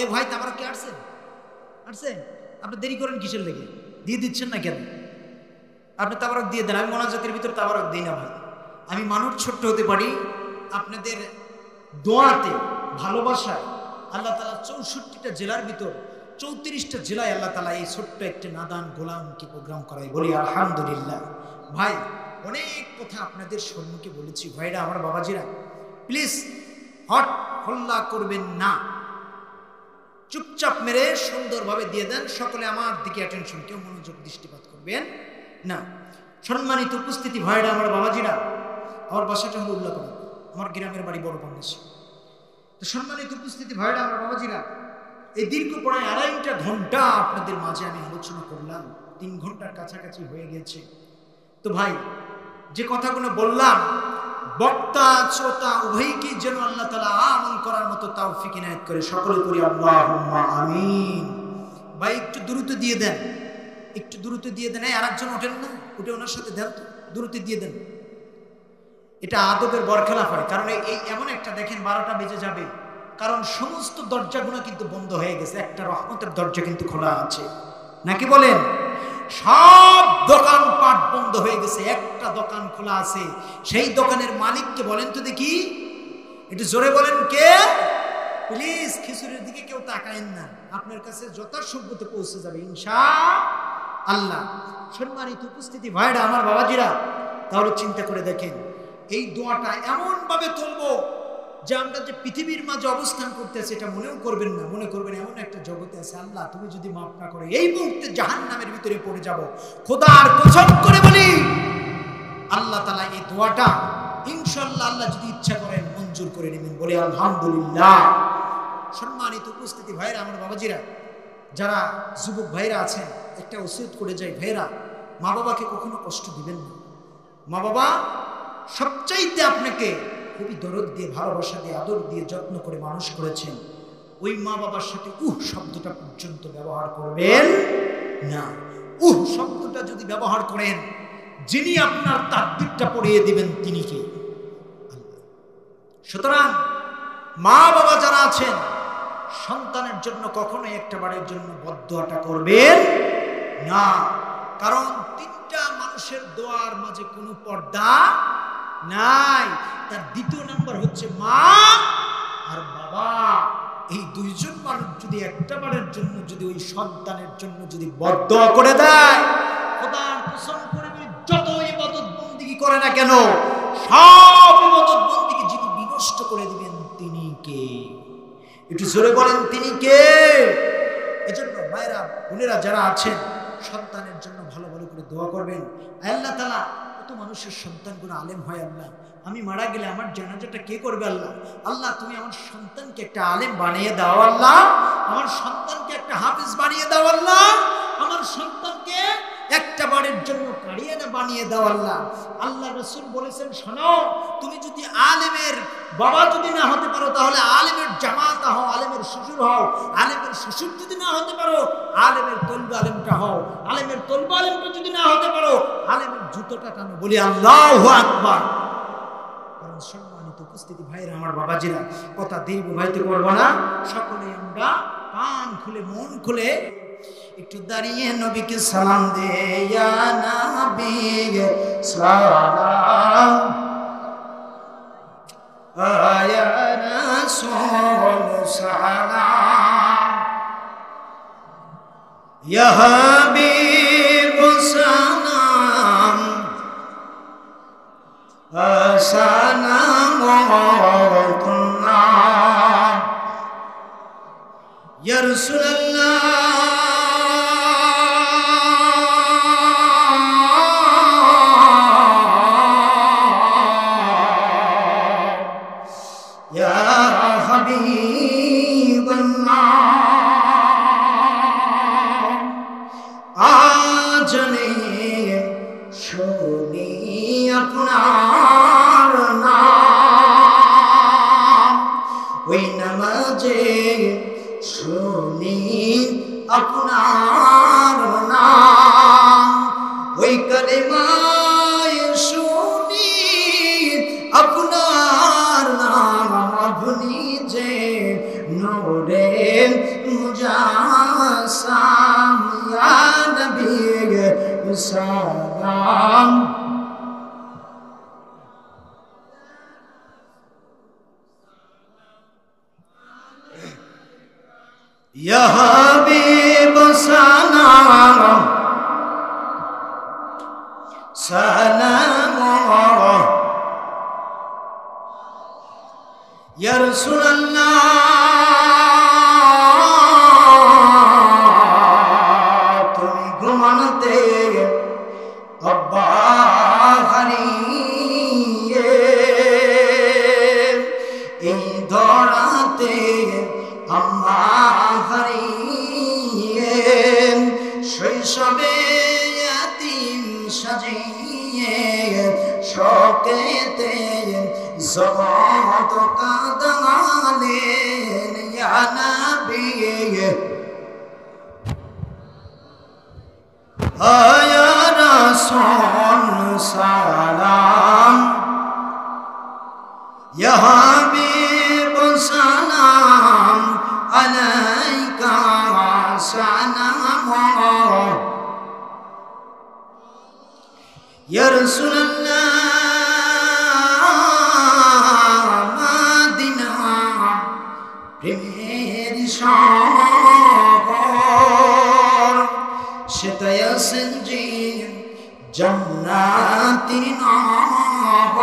এই ভাই তারপরে কি আসছেন? আসছেন? আপনি দেরি করেন কিসের লেগে? দিয়ে দিচ্ছেন না কেন? আপনি তাবারক দিয়ে দেন, আমি মোনাজাতের ভিতর তাবারক দিই না ভাই। আমি মানুষ ছোট্ট হতে পারি, আপনাদের দোয়াতে ভালোবাসায় আল্লাহ তাআলা 64টা জেলার ভিতর 34টা জেলায় আল্লাহ তাআলা এই ছোট্ট একটা নাদান গোলামকে প্রোগ্রাম করাই, বলি আলহামদুলিল্লাহ। ভাই অনেক কথা আপনাদের সম্মুখে বলেছি ভাইরা, আমার বাবাজিরা, প্লিজ হট হল্লা করবেন না, চুপচাপ মেরে সুন্দরভাবে দিয়ে দেন। সকলে আমার দিকে অ্যাটেনশন, কেউ মনোযোগ দৃষ্টিপাত করবেন না। সম্মানিত উপস্থিতি ভাইরা, আমার বাবাজিরা, আমার বাসাটা হলো উল্লাপাড়া, আমার গ্রামের বাড়ি বড় পঞ্চাশে। তো সম্মানিত উপস্থিতি ভাইরা, আমার বাবাজিরা, এই দীর্ঘ প্রায় 2.5 ঘন্টা আপনাদের মাঝে আমি আলোচনা করলাম, 3 ঘন্টার কাছাকাছি হয়ে গেছে। তো ভাই যে কথাগুলো বললাম, বক্তা শ্রোতা উভয়কে যেন আল্লাহ তাআলা আমল করার মতো তৌফিক ইনায়েত করে, সকলে করি আল্লাহুম্মা আমিন। ভাই একটু দ্রুত দিয়ে দেন, একটু দ্রুত দিয়ে দেন। আরেকজন ওঠেন না, উঠে ওনার সাথে দেন, দ্রুত দিয়ে দেন। এটা আদবের বরখেলাফ হয়, কারণ এই এমন একটা দেখেন 12টা বেজে যাবে, কারণ সমস্ত দরজাগুলো কিন্তু বন্ধ হয়ে গেছে, একটা রহমতের দরজা কিন্তু খোলা আছে, নাকি বলেন? সব দোকানপাট বন্ধ হয়ে গেছে, একটা দোকান খোলা আছে। সেই দোকানের মালিককে বলেন তো দেখি, একটু জোরে বলেন কে? প্লিজ খিচুড়ির দিকে কেউ তাকায়েন না, আপনার কাছে যথাসম্ভব পৌঁছে যাবে ইনশাআল্লাহ। সম্মানিত উপস্থিতি ভাইরা, আমার বাবাজিরা, তাহলে চিন্তা করে দেখেন, এই দোয়াটা এমন ভাবে তুলবো যে আমরা যে পৃথিবীর মাঝে অবস্থান করতেছি এটা মনেও করবেন না, মনে করবেন এমন একটা জগতে আছে, আল্লাহ তুমি যদি মাফ না করে এই মুহূর্তে জাহান্নামের ভিতরে পড়ে যাব। খোদার কসম করে বলি, আল্লাহ তাআলা এই দোয়াটা ইনশাআল্লাহ আল্লাহ যদি ইচ্ছা করেন মঞ্জুর করে নেবেন, বলে আলহামদুলিল্লাহ। সম্মানিত উপস্থিতি ভাইরা, আমার বাবাজিরা, যারা যুবক ভাইরা আছেন, একটা ওসিয়ত করে যাই ভাইরা, মা বাবাকে কখনো কষ্ট দিবেন না। মা বাবা সবচাইতে আপনাকে খুবই দরদ দিয়ে, ভালোবাসা দিয়ে, আদর দিয়ে, যত্ন করে মানুষ করেছেন। ওই মা বাবার সাথে শব্দটা পর্যন্ত ব্যবহার করবেন না। শব্দটা যদি ব্যবহার করেন, যিনি আপনার তাকদীরটা পড়িয়ে দিবেন তিনি কে? আল্লাহ। সুতরাং মা বাবা যারা আছেন, সন্তানের জন্য কখনোই একটা বারের জন্য বদদোয়াটা করবেন না, কারণ 3টা মানুষের দোয়ার মাঝে কোনো পর্দা নাই। তার 2 নম্বর হচ্ছে মা আর বাবা। এই 2জন মানুষ যদি একটা বারের জন্য যদি ওই সন্তানের জন্য যদি বদদোয়া করে দেয়, খোদার কসম করে বলি, যত ইবাদত বন্দেগী করে না কেন, সব ইবাদত বন্দেগী যিনি বিনষ্ট করে দিবেন তিনি কে? একটু জোরে বলেন তিনি কে? এজন্য ভাইরা বোনেরা যারা আছেন, সন্তানের জন্য ভালো ভালো করে দোয়া করবেন। আল্লাহ তাআলা, কত মানুষের সন্তানগুলো আলেম হয় আল্লাহ, আমি মারা গেলে আমার জানাজাটা কে করবে আল্লাহ? আল্লাহ তুমি আমার সন্তানকে একটা আলেম বানিয়ে দাও আল্লাহ, আমার সন্তানকে একটা হাফেজ বানিয়ে দাও আল্লাহ, আমার সন্তানকে একটা বারের জন্য কারিয়ানা বানিয়ে দাও আল্লাহ। আল্লাহ রাসূল বলেছেন, শোনো, তুমি যদি আলেমের বাবা যদি না হতে পারো তাহলে আলেমের জামাতা হও, আলেমের শ্বশুর হও, আলেমের শ্বশুর যদি না হতে পারো আলেমের তলব আলেমটা হও, আলেমের তলব আলেমটা যদি না হতে পারো আলেমের জুতোটা টানো। বলি আল্লাহু আকবার। কারণ সম্মানিত উপস্থিতি ভাইরা, আমার বাবাজিরা, কথা দীর্ঘায়িত করবো না, সকলে আমরা কান খুলে মন খুলে একটু দাঁড়িয়ে নবীকে সালাম দে। ইয়া নবী সালাম, ইয়া রাসূল সালাম, ইয়া হাবিব সালাম, সালামুল্লাহ, ইয়া রাসূলুল্লাহ, আপনার নাম, ওই কালেমায় শুনি আপনার নাম, আপনি যে নূরে মুজাসসাম, ইয়া নবী সালাম, ইয়া হাবিব সালাম, সালাম, ইয়া রাসূলুল্লাহ, তুমি ঘুমানোতে আব্বা হারিয়ে এই ধরাতে আম্মা হারিয়ে, শৈশবে ইয়াতীম সাজিয়ে শোকেতে জগত কাঁদালেন, ইয়া নবী ইয়া রাসূল সালাম, ইয়া হাবিব সালাম আলাইকা সালাম, ইয়া রাসূলুল্লাহ, মদিনা প্রেমের শহর, সেটাই আছেন যে জান্নাতি নহর,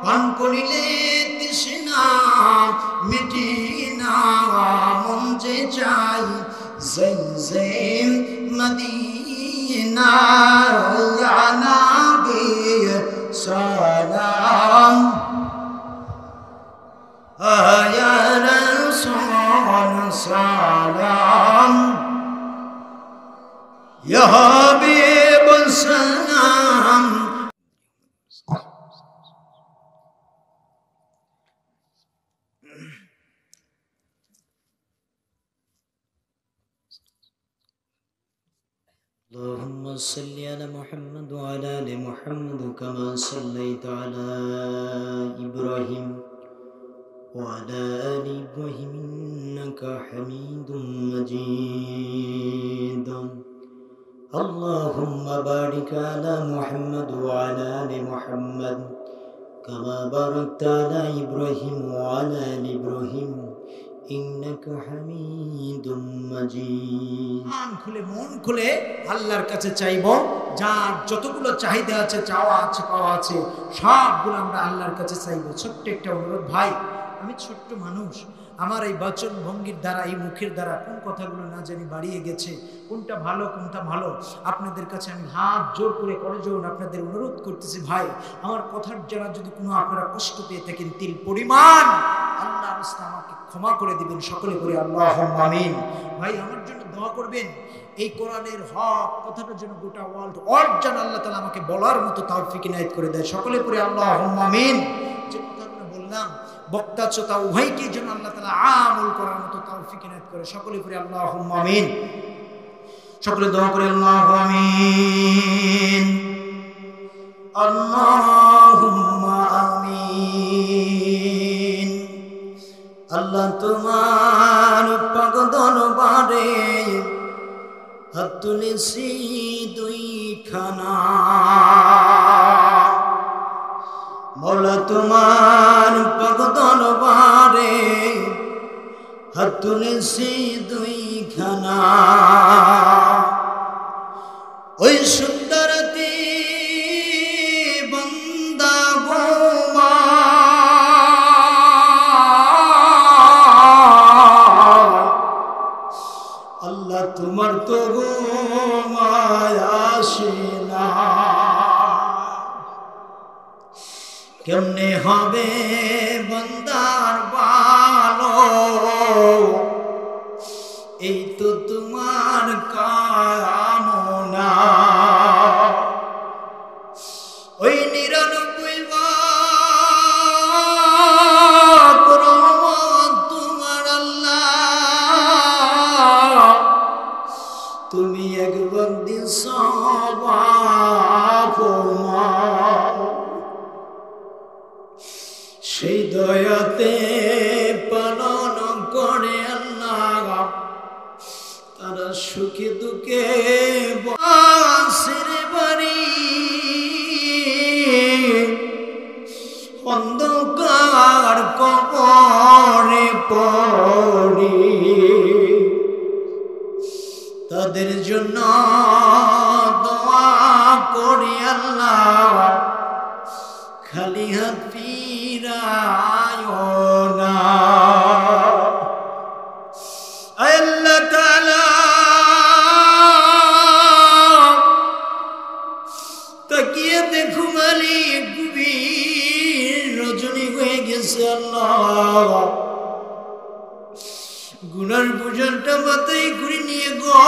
পান করিলে তৃষ্ণা মিটে না, মন যে চাই জমজম মদিনা, ইয়া নবী সালাম, ইয়া রাসূল সালাম, ইয়া হাবিব সালাম। اللهم صل على محمد وعلى آل محمد كما صليت على إبراهيم وعلى آل إبراهيم إنك حميد مجيد. اللهم بارك على محمد وعلى آل محمد كما باركت على إبراهيم وعلى آل إبراهيم ইন্নাকা হামিদুম মাজিদ। কান খুলে মন খুলে আল্লাহর কাছে চাইবো, যার যতগুলো চাহিদা আছে, চাওয়া আছে, পাওয়া আছে, সবগুলো আমরা আল্লাহর কাছে চাইবো। ছোট্ট একটা অনুরোধ ভাই, আমি ছোট্ট মানুষ, আমার এই বচন ভঙ্গির দ্বারা, এই মুখের দ্বারা কোন কথাগুলো না জানি বাড়িয়ে গেছে, কোনটা ভালো কোনটা ভালো, আপনাদের কাছে আমি হাত জোর করে করজোড় আপনাদের অনুরোধ করতেছি, ভাই আমার কথার যারা যদি কোনো আপনারা কষ্ট পেয়ে থাকেন তিল পরিমাণ, আল্লাহ রাস্তা আমাকে ক্ষমা করে দিবেন, সকলে করে আল্লাহুম্মা আমিন। ভাই আমার জন্য দোয়া করবেন, এই কোরআনের হক কথাটার জন্য গোটা ওয়ার্ল্ড যেন আল্লাহ তাআলা আমাকে বলার মতো তৌফিক ইনায়েত করে দেয়, সকলে করে আল্লাহুম্মা আমিন। যে কথাগুলো বললাম বক্তা শ্রোতা উভয়কে যেন আল্লাহ তাআলা আমল করার মতো তৌফিক ইনায়েত করে, সকলে করে আল্লাহুম্মা আমিন। সকলে দোয়া করে আল্লাহু আমিন, আল্লাহুম্মা আমিন। আল্লাহ তোমার পাক দরবারে হাত তুলেছি দুইখানা, মওলা তোমার পাক দরবারে হাত তুলেছি দুইখানা, ওই সুন্দরতি বান্দা গোমা আল্লাহ তোমার তো গোমায় আসে না, কেমনে হবে বান্দার ভালো, এই তো তোমার কামনা। ওই ৯৯ বার রহমত তোমার আল্লাহ, তুমি একবার দিছ সেই দয়াতে পালন করে আল্লাহ তারা সুখে দুঃখে বাসের বাড়ি, অন্ধকার কবরে পড়ি, তাদের জন্য দোয়া করি আল্লাহ খালি হাত ফিরায় না। আল্লাহ তাআলা তাকিয়ে দেখো মালিক, গভীর রজনী হয়ে গেছে আল্লাহ, গুনার বোঝাটা মাথায় ঘুরে নিয়ে গো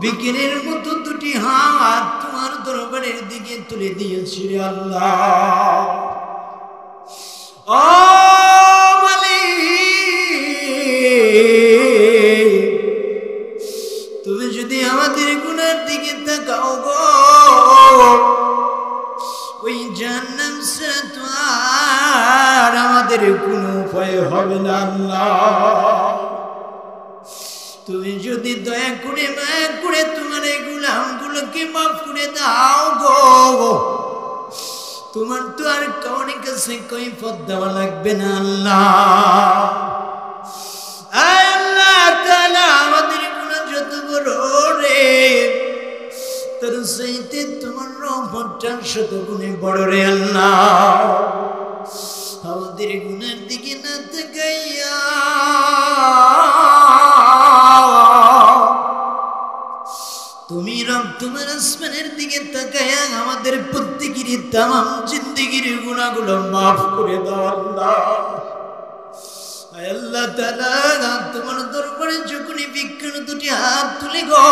বিকেলের মতো দুটি হাত তোমার দরবারের দিকে তুলে দিয়েছি রে আল্লাহ। ও মালিক, তুমি যদি আমাদের গুনার দিকে তাকাও গো, ওই জাহান্নাম ছাড়া তো আর আমাদের কোনো উপায় হবে না আল্লাহ। তুমি যদি দয়া করে মায়া করে তোমার এই গুলামগুলোকে মাফ করে দাও গো, তোমার তো আর কাউনের কাছে কৈফিয়ত দেওয়া লাগবে না আল্লাহ। আল্লাহ তাআলা আমাদের গুনাহ যত বড় রে, তার চাইতে তোমার রহমতটা শত গুণে বড় রে আল্লাহ। আমাদের গুনার দিকে না তাকাইয়া তুমি রব তোমার আসমানের দিকে তাকায়া আমাদের প্রত্যেকের তামাম জিন্দেগির গুনাহগুলো মাফ করে দাও আল্লাহ। আল্লাহ তাআলা তোমার দরবারে যখনই বিক্ষণ দুটি হাত তুলে গো,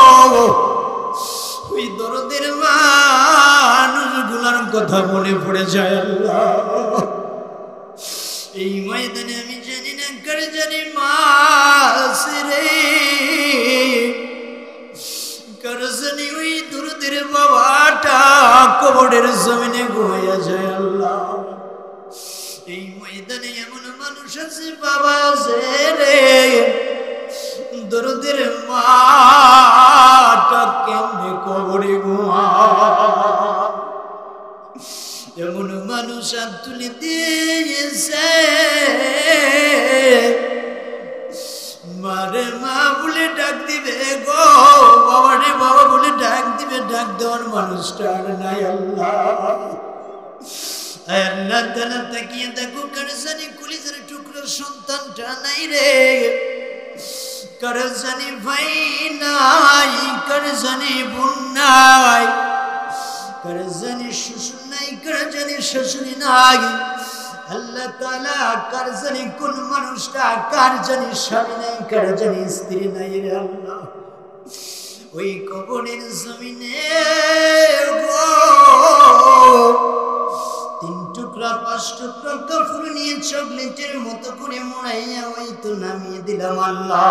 ওই দরদের মানুষগুলোর কথা মনে পড়ে যায় আল্লাহ। এই ময়দানে আমি জানি না কার জানি মাস রে, কার জানি ওই দরদের বাবাটা কবরের জমিনে ঘুমাইয়া যায় আল্লাহ। এই ময়দানে এমন মানুষ আছে বাবা আছে রে, দরদের মাটা কেমনে কবরে ঘুমায়, এমন মানুষ হাত তুলে দিয়েছে মারে মা বলে ডাক দিবে গো, বাবা রে বাবা বলে ডাক দিবে, ডাক দেওয়ার মানুষটা আর নাই আল্লাহ। আল্লাহ তাআলা তাকিয়ে দেখো কার জানি কলিজার টুকরো সন্তানটা নাই রে, কার জানি ভাই নাই, কার জানি বোন নাই, কার জানি শ্বশুর নাই, কার জানি শাশুড়ি নাই। আল্লাহ তাআলা কার জানি কোন মানুষটা, কার জানি স্বামী নাই, কার জানি স্ত্রী নাই রে আল্লাহ। ওই কবরের জমিনে তিন টুকরা পাঁচ টুকরা কাপড় নিয়ে চকলেটের মতো করে মোড়াইয়া ওই তো নামিয়ে দিলাম আল্লাহ।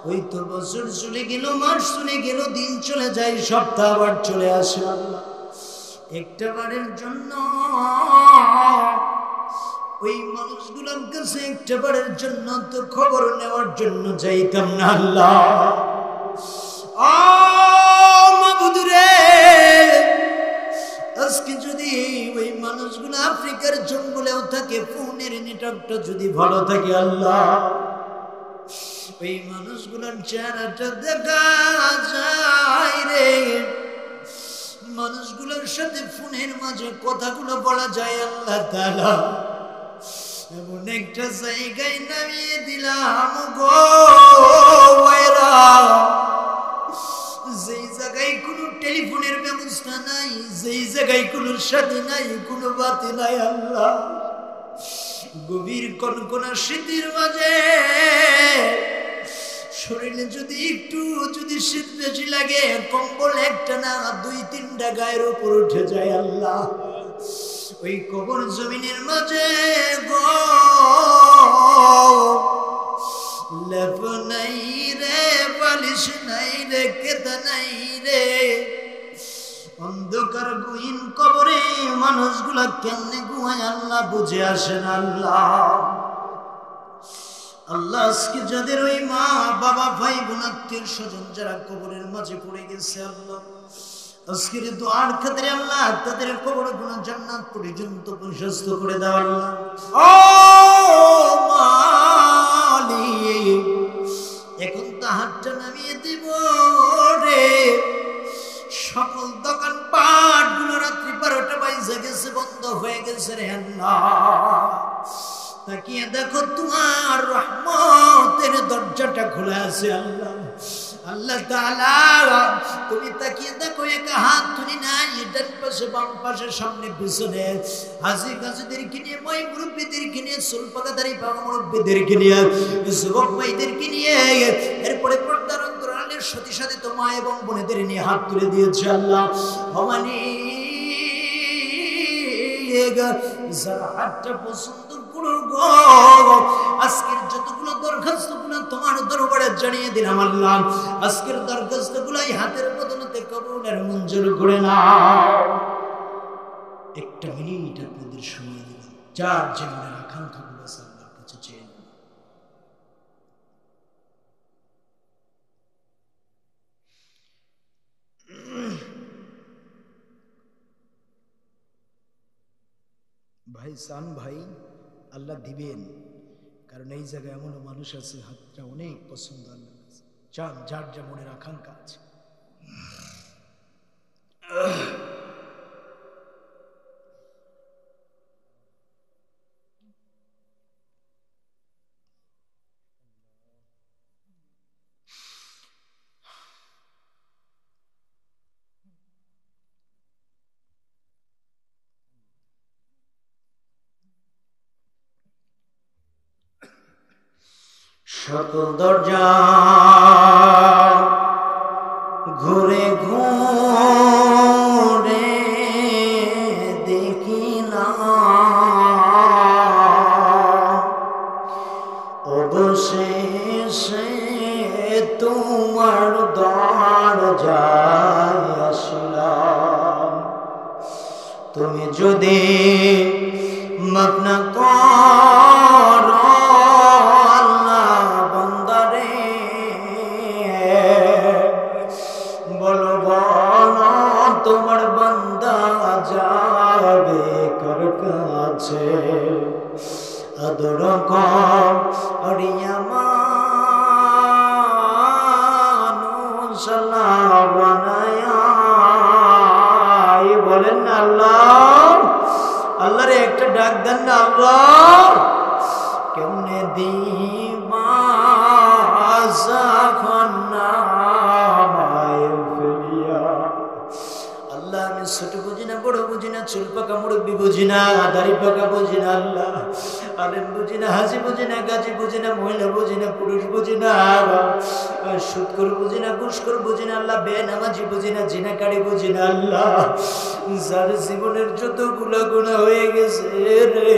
ওই তো বছর চলে গেল, মাস চলে গেল, দিন চলে যায়, সপ্তাহ আবার চলে আসে আল্লাহ। একটা বারের জন্য ওই মানুষগুলোর কাছে একটা বারের জন্য তো খবর নেওয়ার জন্য যাইতাম না আল্লাহ। মাবুদ রে, আজকে যদি ওই মানুষগুলো আফ্রিকার জঙ্গলেও থাকে, ফোনের নেটওয়ার্কটা যদি ভালো থাকে আল্লাহ, ওই মানুষগুলোর চেহারাটা দেখা যায় রে, মানুষগুলোর সাথে ফোনের মাঝে কথাগুলো বলা যায় আল্লাহ তাআলা। এমন একটা জায়গায় নামিয়ে দিলাম গো ওয়াইরা, যেই জায়গায় কোনো টেলিফোনের ব্যবস্থা নাই, যেই জায়গায় কোনো সাথী নাই, কোনো বাতি নাই আল্লাহ। গভীর কনকনা শীতের মাঝে শরীরে যদি একটু যদি শীত বেশি লাগে, কম্বল একটা না দুই তিনটা গায়ের উপর উঠে যায় আল্লাহ। ওই কবর জমিনের মাঝে গো লেপ নাই রে, বালিশ নাই রে, কেদা নাই রে, অন্ধকার গহীন কবরে মানুষগুলা কেমনে ঘুমায় আল্লাহ বুঝে আসেন আল্লাহ। আল্লাহ আজকে যাদের ওই মা বাবা ভাই বোন আত্মীয় স্বজন যারা কবরের মাঝে পড়ে গেছে আল্লাহ, আজকের দোয়ার খাতিরে আল্লাহ তাদের কবর গুনাহ জান্নাত পর্যন্ত প্রশস্ত করে দাও আল্লাহ। ও মালিক, এখন তাহারটা নামিয়ে দিব রে। সকল দোকান পাট গুলো রাত্রি 12টা বাজে গেছে, বন্ধ হয়ে গেছে রে আল্লাহ। তাকিয়ে দেখো তোমার রহমতের দরজাটা খোলা আছে আল্লাহ। আল্লাহ তাআলা তুমি তাকিয়ে দেখো, এক হাত তুলি নাই, ডান পাশে বাম পাশে সামনে পিছনে, হাজি গাজীদেরকে নিয়ে, মই মুরব্বীদেরকে নিয়ে, চুল পাকাদারি পাকা মুরব্বীদেরকে নিয়ে, যুবক ভাইদেরকে নিয়ে, এরপরে পর্দার অন্তরালের সাথে সাথে তো মা এবং বোনেদের নিয়ে হাত তুলে দিয়েছে আল্লাহ। ভবানী যারা হাতটা পছন্দ করো গো, আজকের যতগুলো দরখাস্ত গুলো তোমার দরবারে জানিয়ে দিলাম আল্লাহ। আজকের দরখাস্ত গুলাই হাতের বদলতে কবুলের মঞ্জুর করে নাও। একটা মিনিট আপনাদের সময় দিলাম, যার জীবনের আকাঙ্ক্ষা গুলো আল্লাহর কাছে চেয়ে নিন। ভাই সান ভাই, আল্লাহ দিবেন, কারণ এই জায়গায় এমন মানুষ আছে হাতটা অনেক পছন্দ আল্লাহ চান, যার যা মনের আকাঙ্ক্ষা আছে। সকল দরজা ঘুরে ঘুরে দেখিলাম, অবশেষে তোমার দরজায় আসলাম। তুমি যদি মাফ না করো তোমার বান্দা যাবে কার কাছে, আদর করিয়া মানুষ বানায়া, বলেন আল্লাহ ডাক দেন না, আল্লাহ কেমনে দিবা যখন নামায় ফেলিয়া। আল্লাহ আমি ছোট বুঝি না, বড় বুঝি না, চুল পাকা মুরব্বী বুঝি না, দাড়ি পাকা বুঝি না, আল্লাহ আলেম বুঝি না, হাজি বুঝি না, গাজী বুঝি না, মহিলা বুঝি না, পুরুষ বুঝি না, সুদখোর বুঝি না, ঘুষখোর বুঝি না, আল্লাহ বেনামাজি বুঝি না, জিনাকারী বুঝি না, আল্লাহ যার জীবনের যতগুলো গুনাহ হয়ে গেছে রে,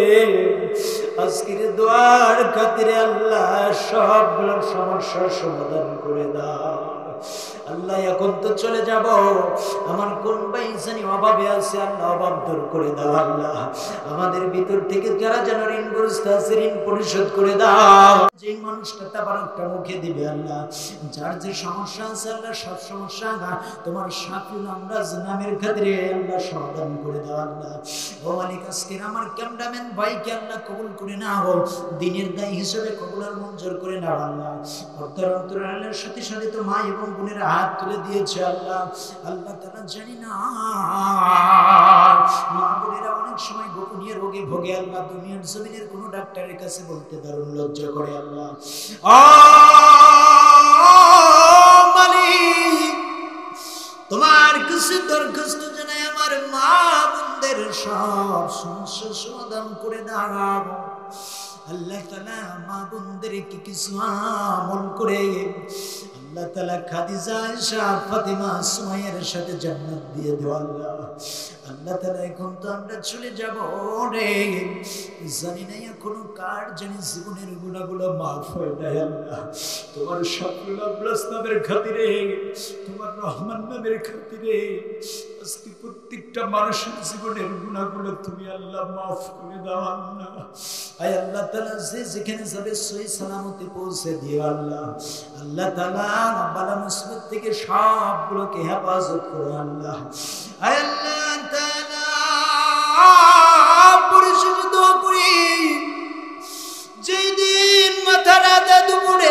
আজকের দোয়ার খাতিরে আল্লাহ সবগুলো সমস্যার সমাধান করে দাও। আল্লাহ এখন তো চলে যাব, আমার কোন ভাই জানি অভাবে আছে, আল্লাহ অভাব দূর করে দাও। আল্লাহ আমাদের ভিতর থেকে যারা যেন ঋণগ্রস্ত আছে ঋণ পরিশোধ করে দাও। যে মানুষটা তাবারকটা মুখে দিবে আল্লাহ, যার যে সমস্যা আছে আল্লাহ সব সমস্যা তোমার শাফিউল আমরাজ নামের খাতিরে আল্লাহ সমাধান করে দাও। আল্লাহ ও মালিক আজকের আমার ক্যামেরাম্যান ভাইকে আল্লাহ কবুল করে নাও, দিনের দায়ী হিসেবে কবুল আর মঞ্জুর করে নাও। আল্লাহ অন্তরালের সাথে সাথে তো মা এবং বোনের হাত তুলে দিয়েছে আল্লাহ, আল্লাহ তাআলা জানি না মা বোনেরা অনেক সময় গোপনীয় রোগে ভোগে আল্লাহ, দুনিয়ার জমিনের কোনো ডাক্তারের কাছে বলতে দারুণ লজ্জা করে আল্লাহ। মালিক তোমার কাছে দরখাস্ত জানাই আমার মা বোনদের সব সমস্যা সমাধান করে দাও। আল্লাহ তাআলা মা বোনদেরকে কিছু আমল করে আল্লাহ তাআলা খাদিজা, আয়েশা, ফাতিমা, সুমাইয়ার সাথে জান্নাত দিয়ে দাও আল্লাহ। আল্লাহ তাআলা এখন তো আমরা চলে যাব রে, জানি না এখনো কার জানি জীবনের গুনাহগুলো মাফ হয় না আল্লাহ। তোমার শাফিউল আমরাজ নামের খাতিরে, তোমার রহমান নামের খাতিরে আজকে প্রত্যেকটা মানুষের জীবনের গুনাহগুলো তুমি আল্লাহ মাফ করে দাও আল্লাহ। আয় আল্লাহ তাআলা যে যেখানে যাবে সহি সালামতে পৌঁছে দিও আল্লাহ। আল্লাহ তাআলা বালা মুসিবত থেকে সবগুলোকে হেফাজত করো আল্লাহ। আয় আল্লাহ তাআলা পরিশেষে দোয়া করি, যেই দিন মাথা রাতে দুপুরে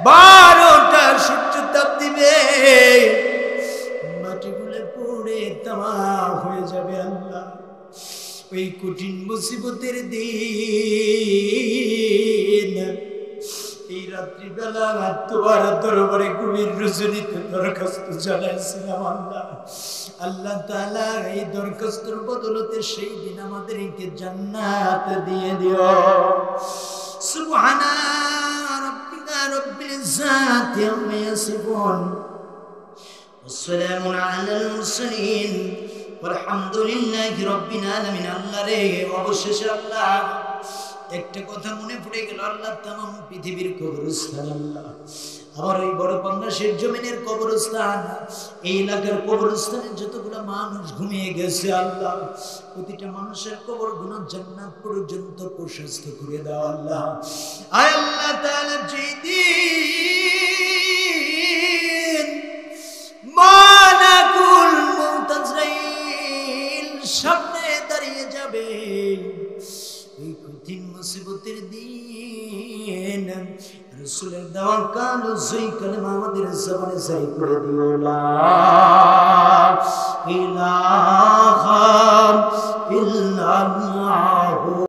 12টা সূর্য তাপ দিবে, মাটিগুলো পড়ে তামাম হয়ে যাবে আল্লাহ, ওই কঠিন মুসিবতের দিন এই রাত্রিবেলা তোমার দরবারে গভীর রজনীতে দরখাস্ত জানাইছিলাম আল্লাহ। আল্লাহ তাআলা এই দরখাস্তর বদলতে সেই দিন আমাদেরকে জান্নাত দিয়ে দিও। সুবহানা রাব্বিকা রাব্বিল ইজ্জাতি আম্মা ইয়াসিফুন ওয়াসসালামু আলাল মুরসালিন আলহামদুলিল্লাহি রাব্বিল আলামিন। আল্লাহ রে অবশেষে আল্লাহ একটা কথা মনে পড়ে গেল, আল্লাহ তামাম পৃথিবীর কবরস্থান আল্লাহ, আমার ওই বড় বাংলাদেশের জমিনের কবরস্থান, এই এলাকার কবরস্থানে যতগুলো মানুষ ঘুমিয়ে গেছে আল্লাহ, প্রতিটা মানুষের কবর গুনাহ জান্নাত পর্যন্ত প্রশস্ত করে দাও আল্লাহ। আয় আল্লাহ তাআলা যেদিন মালাকুল মউত আজরাইল সামনে দাঁড়িয়ে যাবে, এই কঠিন মুসিবতের দিন রাসূলের দেওয়া কালো সই কালেমা আমাদের জবানে জারি করে দিও, লা ইলাহা ইল্লাল্লাহ